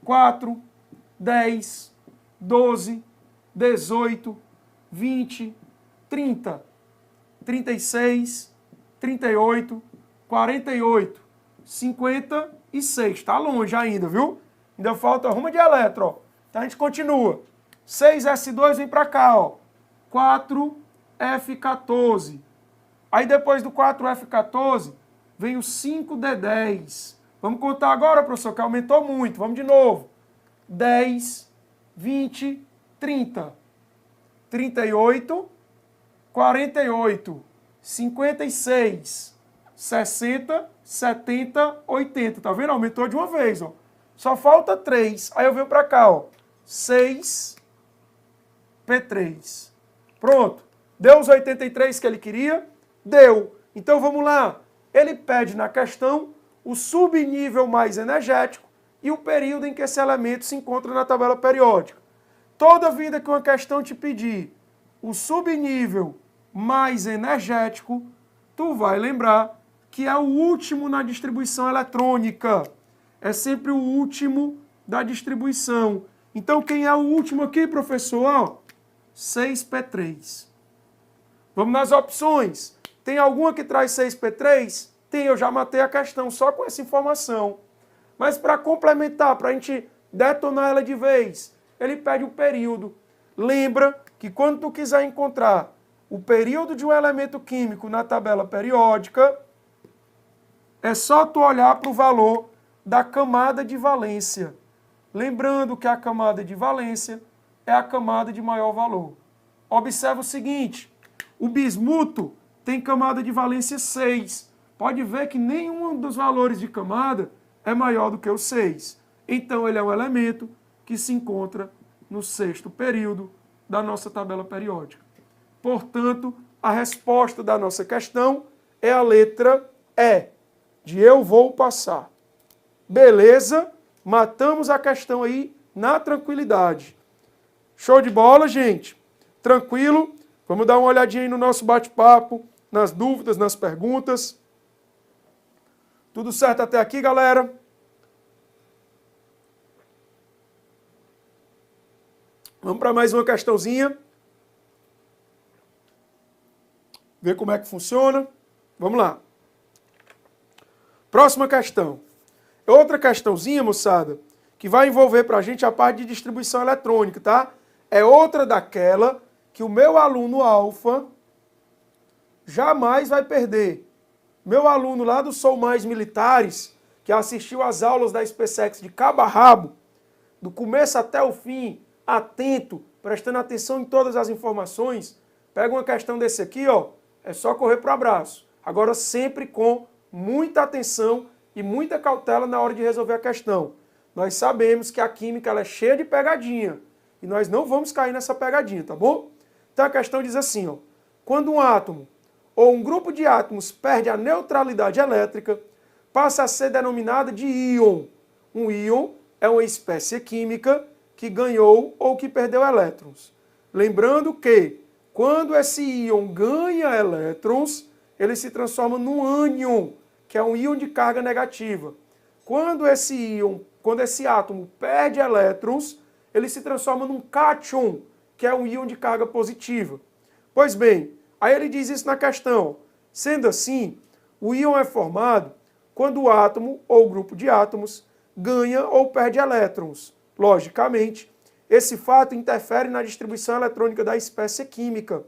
4, 10, 12, 18, 20, 30, 36, 38, 48, 56. Está longe ainda, viu? Ainda falta ruma de elétron, ó. Então a gente continua. 6S2 vem para cá, ó. 4F14. Aí depois do 4F14 vem o 5D10. Vamos contar agora, professor, que aumentou muito. Vamos de novo. 10, 20, 30, 38, 48, 56, 60, 70, 80. Tá vendo? Aumentou de uma vez, ó. Só falta 3. Aí eu venho para cá, ó. 6, P3. Pronto. Deu os 83 que ele queria? Deu. Então vamos lá. Ele pede na questão o subnível mais energético e o período em que esse elemento se encontra na tabela periódica. Toda vida que uma questão te pedir o subnível mais energético, tu vai lembrar que é o último na distribuição eletrônica. É sempre o último da distribuição. Então quem é o último aqui, professor? Ó, 6P3. Vamos nas opções. Tem alguma que traz 6P3? Tem, eu já matei a questão só com essa informação. Mas para complementar, para a gente detonar ela de vez, ele pede o período. Lembra que quando tu quiser encontrar o período de um elemento químico na tabela periódica, é só tu olhar para o valor da camada de valência. Lembrando que a camada de valência é a camada de maior valor. Observa o seguinte, o bismuto tem camada de valência 6. Pode ver que nenhum dos valores de camada é maior do que o 6. Então, ele é um elemento que se encontra no 6º período da nossa tabela periódica. Portanto, a resposta da nossa questão é a letra E, de eu vou passar. Beleza? Matamos a questão aí na tranquilidade. Show de bola, gente? Tranquilo? Vamos dar uma olhadinha aí no nosso bate-papo, nas dúvidas, nas perguntas. Tudo certo até aqui, galera? Vamos para mais uma questãozinha. Ver como é que funciona. Vamos lá. Próxima questão. Outra questãozinha, moçada, que vai envolver para a gente a parte de distribuição eletrônica, tá? É outra daquela que o meu aluno alfa jamais vai perder. Meu aluno lá do Sou Mais Militares, que assistiu às aulas da SpaceX de cabo a rabo, do começo até o fim, atento, prestando atenção em todas as informações, pega uma questão desse aqui, ó, é só correr para o abraço. Agora sempre com muita atenção e muita cautela na hora de resolver a questão. Nós sabemos que a química ela é cheia de pegadinha e nós não vamos cair nessa pegadinha, tá bom? Então a questão diz assim, ó, quando um átomo ou um grupo de átomos perde a neutralidade elétrica, passa a ser denominada de íon. Um íon é uma espécie química que ganhou ou que perdeu elétrons. Lembrando que, quando esse íon ganha elétrons, ele se transforma num ânion, que é um íon de carga negativa. Quando esse átomo perde elétrons, ele se transforma num cátion, que é um íon de carga positiva. Pois bem, aí ele diz isso na questão. Sendo assim, o íon é formado quando o átomo ou grupo de átomos ganha ou perde elétrons. Logicamente, esse fato interfere na distribuição eletrônica da espécie química.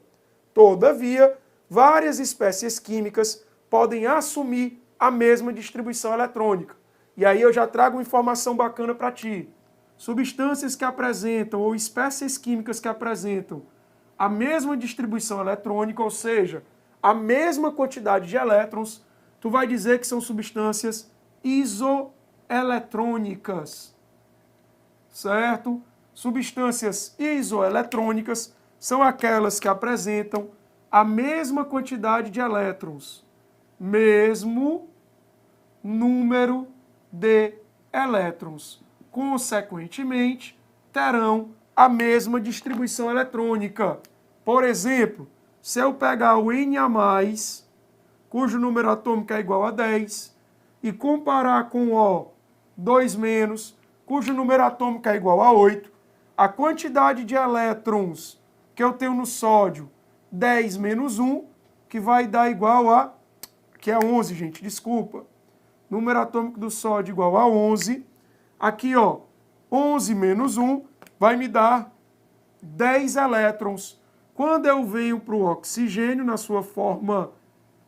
Todavia, várias espécies químicas podem assumir a mesma distribuição eletrônica. E aí eu já trago uma informação bacana para ti. Substâncias que apresentam, ou espécies químicas que apresentam a mesma distribuição eletrônica, ou seja, a mesma quantidade de elétrons, tu vai dizer que são substâncias isoeletrônicas. Certo? Substâncias isoeletrônicas são aquelas que apresentam a mesma quantidade de elétrons, mesmo número de elétrons. Consequentemente, terão a mesma distribuição eletrônica. Por exemplo, se eu pegar o Na+, cujo número atômico é igual a 10, e comparar com o O2-, cujo número atômico é igual a 8, a quantidade de elétrons que eu tenho no sódio, 10 menos 1, que vai dar igual a, que é 11, gente, desculpa. Número atômico do sódio igual a 11. Aqui, ó, 11 menos 1 vai me dar 10 elétrons. Quando eu venho para o oxigênio, na sua forma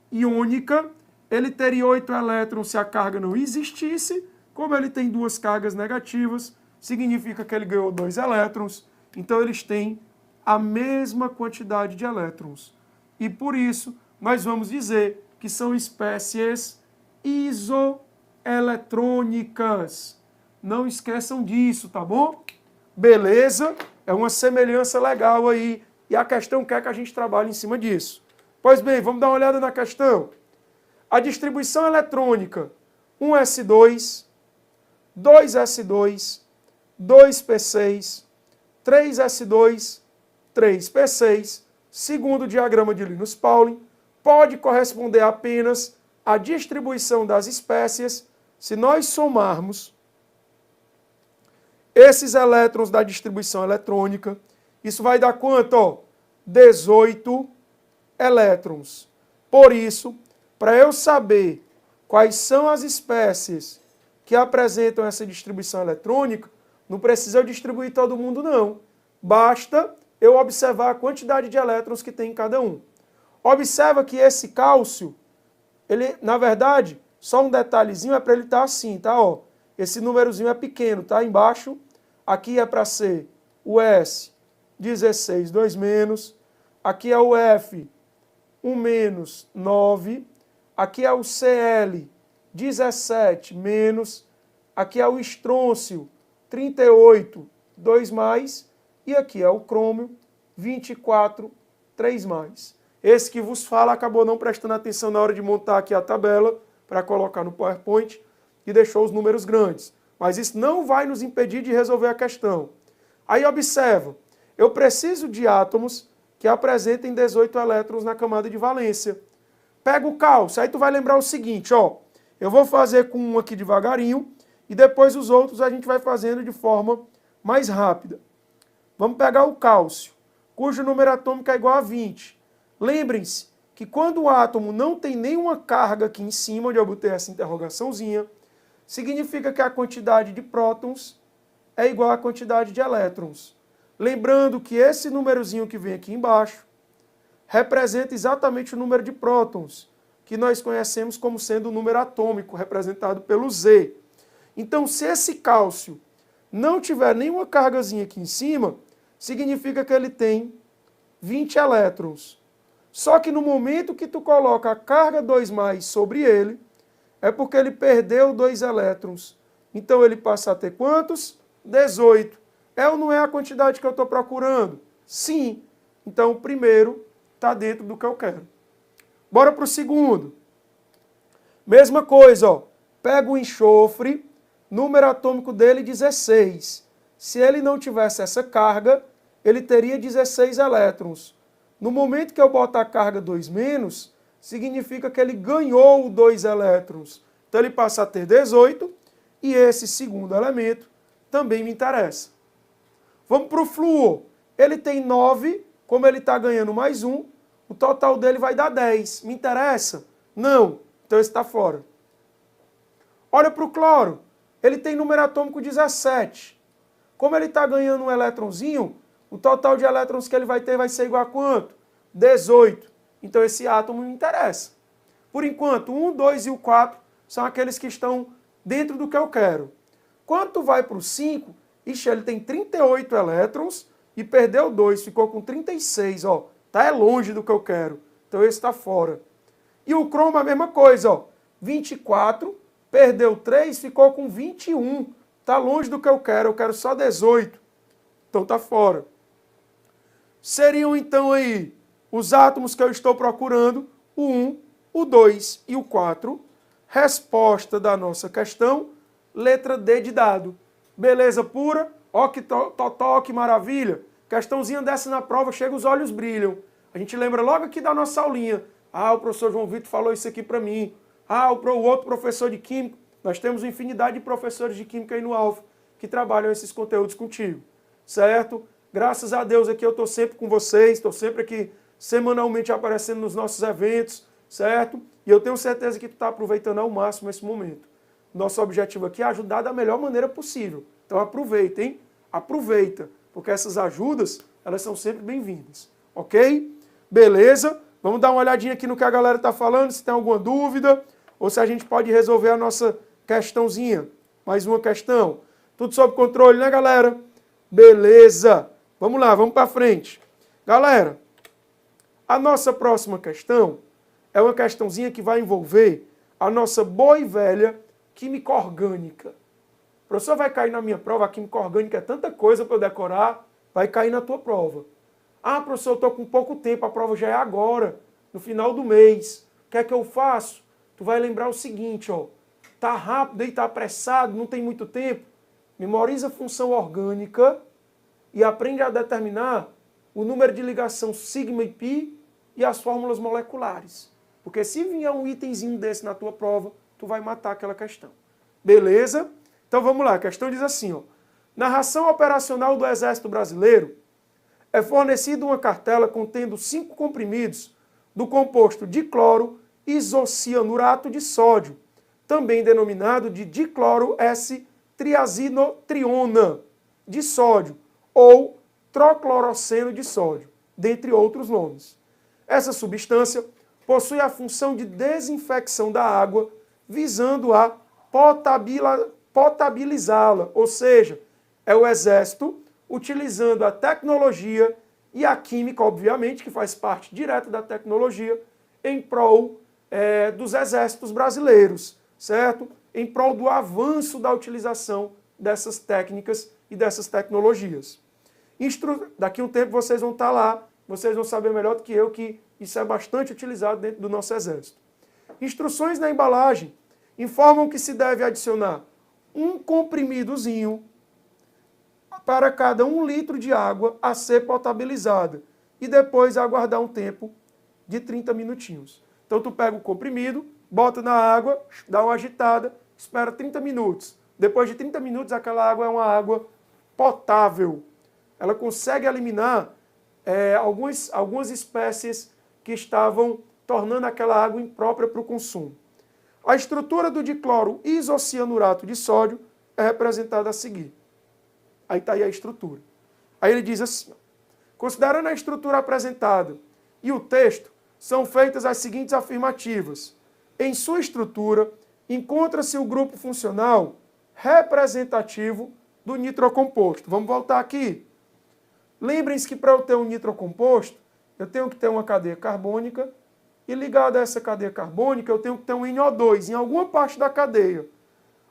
iônica, ele teria 8 elétrons se a carga não existisse. Como ele tem duas cargas negativas, significa que ele ganhou 2 elétrons. Então, eles têm a mesma quantidade de elétrons. E por isso, nós vamos dizer que são espécies isoeletrônicas. Não esqueçam disso, tá bom? Beleza? É uma semelhança legal aí. E a questão quer que a gente trabalhe em cima disso. Pois bem, vamos dar uma olhada na questão. A distribuição eletrônica 1s2, 2s2, 2p6, 3s2, 3p6, segundo o diagrama de Linus Pauling, pode corresponder apenas à distribuição das espécies se nós somarmos esses elétrons da distribuição eletrônica. Isso vai dar quanto? Ó, 18 elétrons. Por isso, para eu saber quais são as espécies que apresentam essa distribuição eletrônica, não precisa eu distribuir todo mundo, não. Basta eu observar a quantidade de elétrons que tem em cada um. Observa que esse cálcio, ele, na verdade, só um detalhezinho é para ele estar assim, tá? Ó, esse númerozinho é pequeno, tá? Embaixo, aqui é para ser o S, 16, 2 menos. Aqui é o F, 1 menos, 9. Aqui é o Cl, 17 menos. Aqui é o estrôncio, 38, 2 mais. E aqui é o crômio, 24, 3 mais. Esse que vos fala acabou não prestando atenção na hora de montar aqui a tabela para colocar no PowerPoint e deixou os números grandes. Mas isso não vai nos impedir de resolver a questão. Aí observa, eu preciso de átomos que apresentem 18 elétrons na camada de valência. Pega o cálcio, aí tu vai lembrar o seguinte, ó, eu vou fazer com um aqui devagarinho e depois os outros a gente vai fazendo de forma mais rápida. Vamos pegar o cálcio, cujo número atômico é igual a 20. Lembrem-se que quando o átomo não tem nenhuma carga aqui em cima, onde eu botei essa interrogaçãozinha, significa que a quantidade de prótons é igual à quantidade de elétrons. Lembrando que esse númerozinho que vem aqui embaixo representa exatamente o número de prótons, que nós conhecemos como sendo o número atômico, representado pelo Z. Então, se esse cálcio não tiver nenhuma cargazinha aqui em cima, significa que ele tem 20 elétrons. Só que no momento que tu coloca a carga 2+ sobre ele, é porque ele perdeu 2 elétrons. Então ele passa a ter quantos? 18. É ou não é a quantidade que eu estou procurando? Sim. Então o primeiro está dentro do que eu quero. Bora para o segundo. Mesma coisa, ó. Pega o enxofre, número atômico dele 16. Se ele não tivesse essa carga, ele teria 16 elétrons. No momento que eu botar a carga 2-, significa que ele ganhou 2 elétrons. Então ele passa a ter 18 e esse segundo elemento também me interessa. Vamos para o flúor. Ele tem 9, como ele está ganhando mais 1, o total dele vai dar 10. Me interessa? Não. Então esse está fora. Olha para o cloro. Ele tem número atômico 17. Como ele está ganhando um elétronzinho, o total de elétrons que ele vai ter vai ser igual a quanto? 18. Então esse átomo me interessa. Por enquanto, o 1, 2 e o 4 são aqueles que estão dentro do que eu quero. Quando tu vai para o 5, ixi, ele tem 38 elétrons e perdeu 2, ficou com 36. Ó, tá longe do que eu quero. Então esse está fora. E o cromo a mesma coisa. Ó, 24, perdeu 3, ficou com 21. Está longe do que eu quero só 18. Então está fora. Seriam então aí os átomos que eu estou procurando, o 1, o 2 e o 4. Resposta da nossa questão, letra D de dado. Beleza pura? Ó que totó, que maravilha. Questãozinha dessa na prova, chega os olhos brilham. A gente lembra logo aqui da nossa aulinha. Ah, o professor João Vitor falou isso aqui para mim. Ah, o outro professor de Química. Nós temos uma infinidade de professores de Química aí no Alfa que trabalham esses conteúdos contigo. Certo? Graças a Deus aqui eu estou sempre com vocês, estou sempre aqui semanalmente aparecendo nos nossos eventos, certo? E eu tenho certeza que tu está aproveitando ao máximo esse momento. Nosso objetivo aqui é ajudar da melhor maneira possível. Então aproveita, hein? Aproveita, porque essas ajudas, elas são sempre bem-vindas. Ok? Beleza? Vamos dar uma olhadinha aqui no que a galera está falando, se tem alguma dúvida, ou se a gente pode resolver a nossa questãozinha. Mais uma questão. Tudo sob controle, né, galera? Beleza. Vamos lá, vamos para frente. Galera, a nossa próxima questão é uma questãozinha que vai envolver a nossa boa e velha química orgânica. O professor vai cair na minha prova, a química orgânica é tanta coisa para eu decorar, vai cair na tua prova. Ah, professor, eu estou com pouco tempo, a prova já é agora, no final do mês. O que é que eu faço? Tu vai lembrar o seguinte, ó. Tá rápido aí, tá apressado, não tem muito tempo. Memoriza a função orgânica e aprende a determinar o número de ligação sigma e pi e as fórmulas moleculares. Porque se vier um itemzinho desse na tua prova, tu vai matar aquela questão. Beleza? Então vamos lá, a questão diz assim, ó. Na ração operacional do Exército Brasileiro, é fornecida uma cartela contendo 5 comprimidos do composto dicloro isocianurato de sódio, também denominado de dicloro S-triazinotriona de sódio, ou trocloroceno de sódio, dentre outros nomes. Essa substância possui a função de desinfecção da água, visando a potabilizá-la, ou seja, é o Exército utilizando a tecnologia e a química, obviamente, que faz parte direta da tecnologia, em prol dos exércitos brasileiros, certo? Em prol do avanço da utilização dessas técnicas e dessas tecnologias. Daqui a um tempo vocês vão estar lá, vocês vão saber melhor do que eu que isso é bastante utilizado dentro do nosso exército. Instruções na embalagem informam que se deve adicionar um comprimidozinho para cada 1 litro de água a ser potabilizada e depois aguardar um tempo de 30 minutinhos. Então tu pega o comprimido, bota na água, dá uma agitada, espera 30 minutos. Depois de 30 minutos aquela água é uma água potável. Ela consegue eliminar algumas espécies que estavam tornando aquela água imprópria para o consumo. A estrutura do dicloro isocianurato de sódio é representada a seguir. Aí está aí a estrutura. Aí ele diz assim, considerando a estrutura apresentada e o texto, são feitas as seguintes afirmativas. Em sua estrutura, encontra-se o grupo funcional representativo do nitrocomposto. Vamos voltar aqui. Lembrem-se que para eu ter um nitrocomposto, eu tenho que ter uma cadeia carbônica e ligada a essa cadeia carbônica, eu tenho que ter um NO2 em alguma parte da cadeia.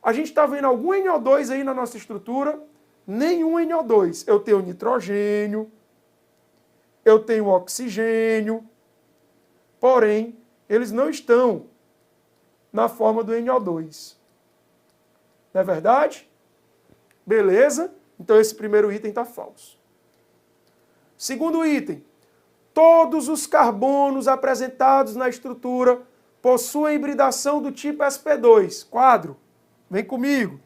A gente está vendo algum NO2 aí na nossa estrutura? Nenhum NO2. Eu tenho nitrogênio, eu tenho oxigênio, porém, eles não estão na forma do NO2. Não é verdade? Beleza? Então esse primeiro item está falso. Segundo item. Todos os carbonos apresentados na estrutura possuem hibridação do tipo sp2. Quadro. Vem comigo.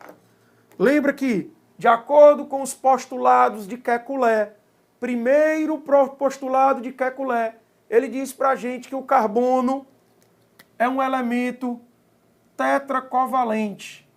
Lembra que, de acordo com os postulados de Kekulé, primeiro postulado de Kekulé, ele diz para a gente que o carbono é um elemento tetracovalente.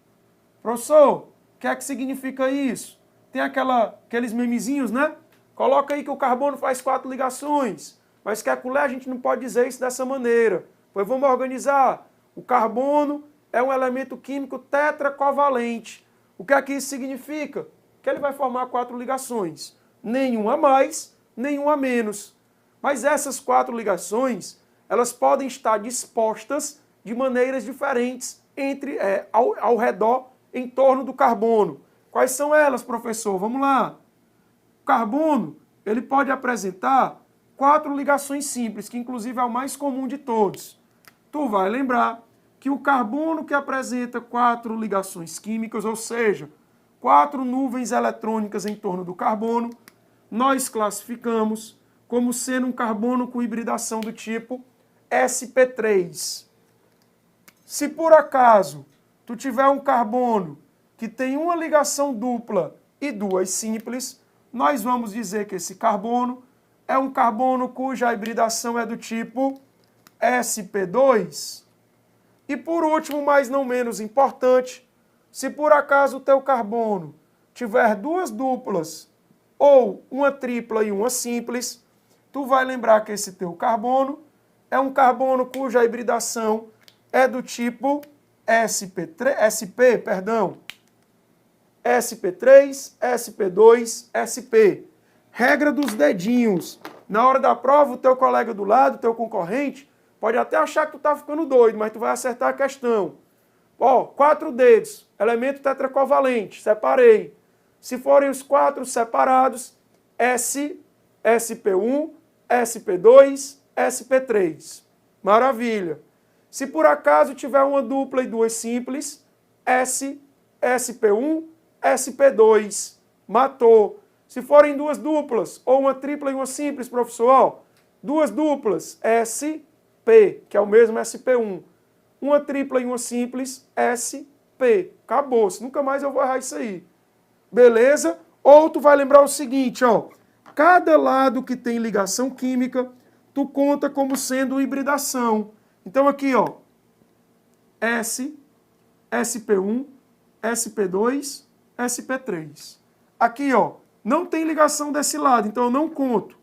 Professor, o que é que significa isso? Tem aqueles memezinhos, né? Coloca aí que o carbono faz 4 ligações, mas Kekulé a gente não pode dizer isso dessa maneira. Pois vamos organizar. O carbono é um elemento químico tetracovalente. O que é que isso significa? Que ele vai formar 4 ligações. Nenhum a mais, nenhum a menos. Mas essas 4 ligações, elas podem estar dispostas de maneiras diferentes ao redor, em torno do carbono. Quais são elas, professor? Vamos lá. O carbono, ele pode apresentar 4 ligações simples, que inclusive é o mais comum de todos. Tu vai lembrar que o carbono que apresenta 4 ligações químicas, ou seja, 4 nuvens eletrônicas em torno do carbono, nós classificamos como sendo um carbono com hibridação do tipo sp3. Se por acaso tu tiver um carbono que tem uma ligação dupla e 2 simples, nós vamos dizer que esse carbono é um carbono cuja hibridação é do tipo sp2. E por último, mas não menos importante, se por acaso o teu carbono tiver 2 duplas ou uma tripla e uma simples, tu vai lembrar que esse teu carbono é um carbono cuja hibridação é do tipo sp3, sp2, sp. Regra dos dedinhos. Na hora da prova, o teu colega do lado, o teu concorrente, pode até achar que tu tá ficando doido, mas tu vai acertar a questão. Ó, 4 dedos, elemento tetracovalente, separei. Se forem os 4 separados, sp1, sp2, sp3. Maravilha. Se por acaso tiver uma dupla e 2 simples, sp1, sp2. Matou. Se forem 2 duplas, ou uma tripla e uma simples, professor, ó, 2 duplas, sp, que é o mesmo sp1. Uma tripla e uma simples, sp. Acabou-se. Nunca mais eu vou errar isso aí. Beleza? Ou tu vai lembrar o seguinte, ó. Cada lado que tem ligação química, tu conta como sendo hibridação. Então aqui, ó. sp1, sp2, sp3. Aqui, ó. Não tem ligação desse lado, então eu não conto.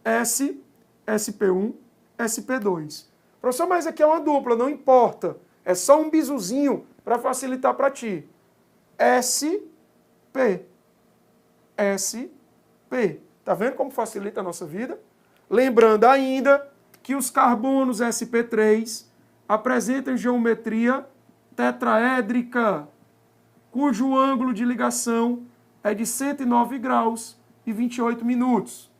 sp1, sp2. Professor, mas aqui é uma dupla, não importa. É só um bizuzinho para facilitar para ti. sp. Tá vendo como facilita a nossa vida? Lembrando ainda que os carbonos sp3 apresentam geometria tetraédrica, cujo ângulo de ligação é de 109 graus e 28 minutos.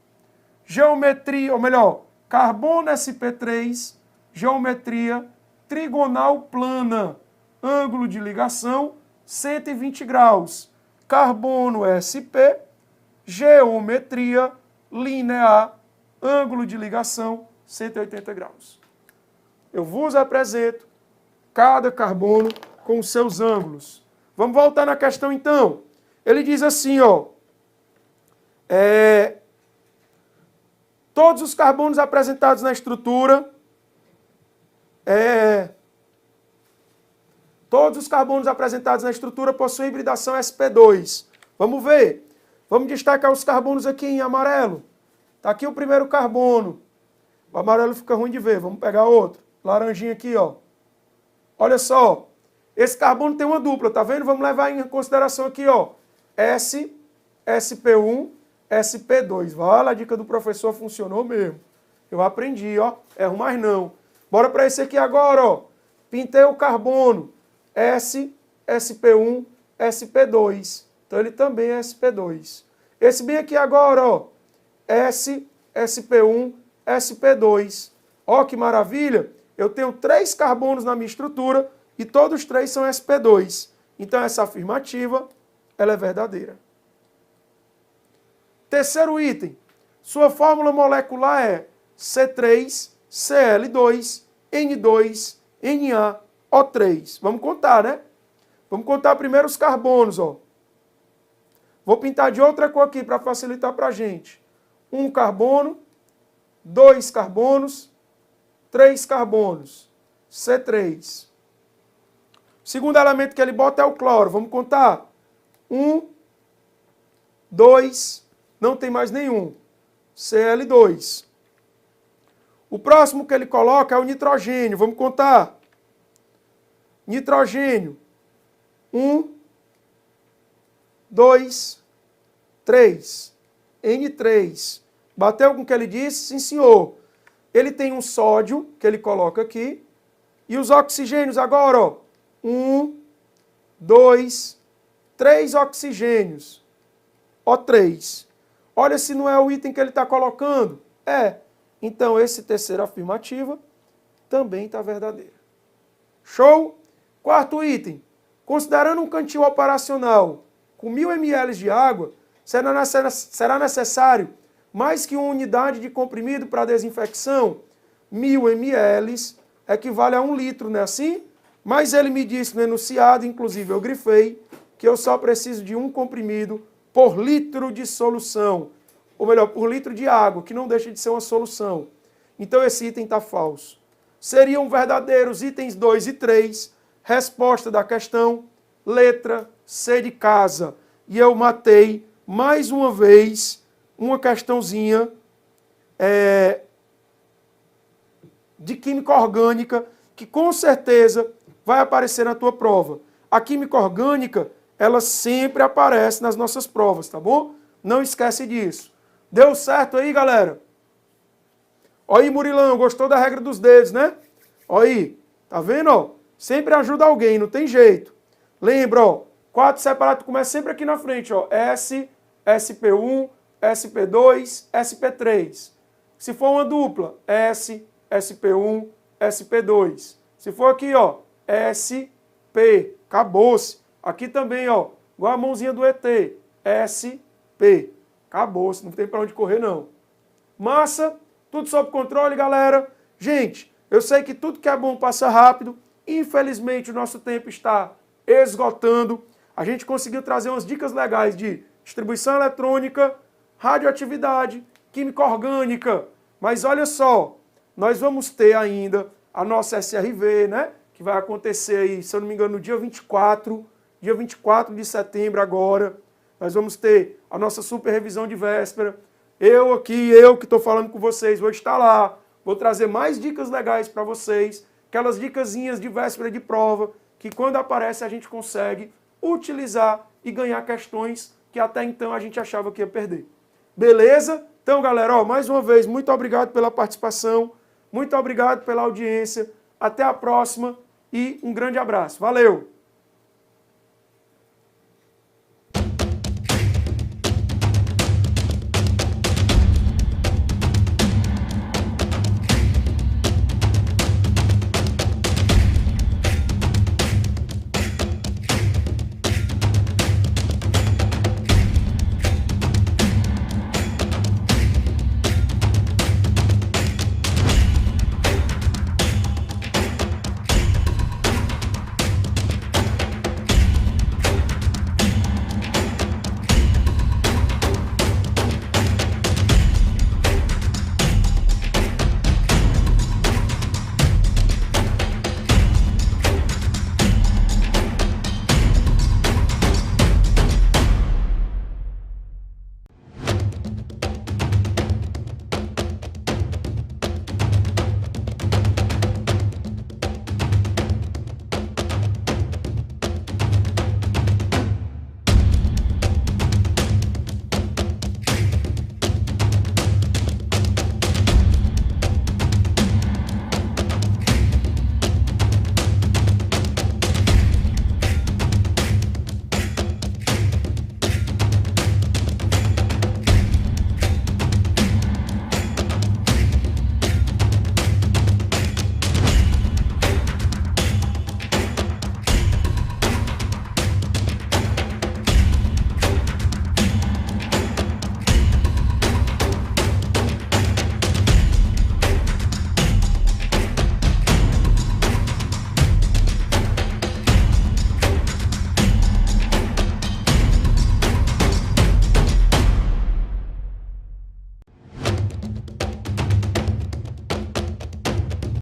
Geometria, ou melhor, carbono sp3, geometria trigonal plana, ângulo de ligação 120 graus. Carbono sp, geometria linear, ângulo de ligação 180 graus. Eu vos apresento cada carbono com os seus ângulos. Vamos voltar na questão então. Ele diz assim, ó. Todos os carbonos apresentados na estrutura possuem hibridação sp2. Vamos ver. Vamos destacar os carbonos aqui em amarelo. Está aqui o primeiro carbono. O amarelo fica ruim de ver. Vamos pegar outro. Laranjinha aqui, ó. Olha só. Esse carbono tem uma dupla, tá vendo? Vamos levar em consideração aqui, ó. sp1, sp2. Vale, a dica do professor funcionou mesmo. Eu aprendi, ó. Erro mais não. Bora para esse aqui agora, ó. Pintei o carbono. sp1, sp2. Então ele também é sp2. Esse bem aqui agora, ó. sp1, sp2. Ó que maravilha. Eu tenho 3 carbonos na minha estrutura e todos 3 são sp2. Então, essa afirmativa, ela é verdadeira. Terceiro item. Sua fórmula molecular é C3Cl2, N2, NaO3. Vamos contar, né? Vamos contar primeiro os carbonos, ó. Vou pintar de outra cor aqui para facilitar para a gente. 1 carbono, 2 carbonos, 3 carbonos. C3. O segundo elemento que ele bota é o cloro. Vamos contar? 1, 2, não tem mais nenhum. Cl2. O próximo que ele coloca é o nitrogênio. Vamos contar? Nitrogênio. 1, 2, 3. N3. Bateu com o que ele disse? Sim, senhor. Ele tem um sódio, que ele coloca aqui. E os oxigênios agora, ó. 1, 2, 3 oxigênios. O3. Olha se não é o item que ele está colocando. É. Então, esse terceiro afirmativa também está verdadeira. Show? Quarto item. Considerando um cantil operacional com 1000 ml de água, será necessário mais que uma unidade de comprimido para desinfecção? 1000 ml equivale a 1 litro, não é assim? Mas ele me disse no enunciado, inclusive eu grifei, que eu só preciso de 1 comprimido por litro de solução. Ou melhor, por litro de água, que não deixa de ser uma solução. Então esse item está falso. Seriam verdadeiros itens 2 e 3, resposta da questão, letra C de casa. E eu matei, mais uma vez, uma questãozinha de química orgânica, que com certeza vai aparecer na tua prova. A química orgânica, ela sempre aparece nas nossas provas, tá bom? Não esquece disso. Deu certo aí, galera? Olha aí, Murilão, gostou da regra dos dedos, né? Olha aí, tá vendo, ó? Sempre ajuda alguém, não tem jeito. Lembra, ó, quadro separado começa sempre aqui na frente, ó. S, SP1, SP2, SP3. Se for uma dupla, S, SP1, SP2. Se for aqui, ó, SP, acabou-se. Aqui também, ó, igual a mãozinha do ET, SP, acabou-se, não tem para onde correr não. Massa, tudo sob controle, galera. Gente, eu sei que tudo que é bom passa rápido. Infelizmente, o nosso tempo está esgotando. A gente conseguiu trazer umas dicas legais de distribuição eletrônica, radioatividade, química orgânica. Mas olha só, nós vamos ter ainda a nossa SRV, né? Que vai acontecer aí, se eu não me engano, no dia 24 de setembro agora. Nós vamos ter a nossa super revisão de véspera. Eu que estou falando com vocês, vou estar lá. Vou trazer mais dicas legais para vocês. Aquelas dicasinhas de véspera de prova, que quando aparece a gente consegue utilizar e ganhar questões que até então a gente achava que ia perder. Beleza? Então, galera, ó, mais uma vez, muito obrigado pela participação. Muito obrigado pela audiência. Até a próxima e um grande abraço. Valeu!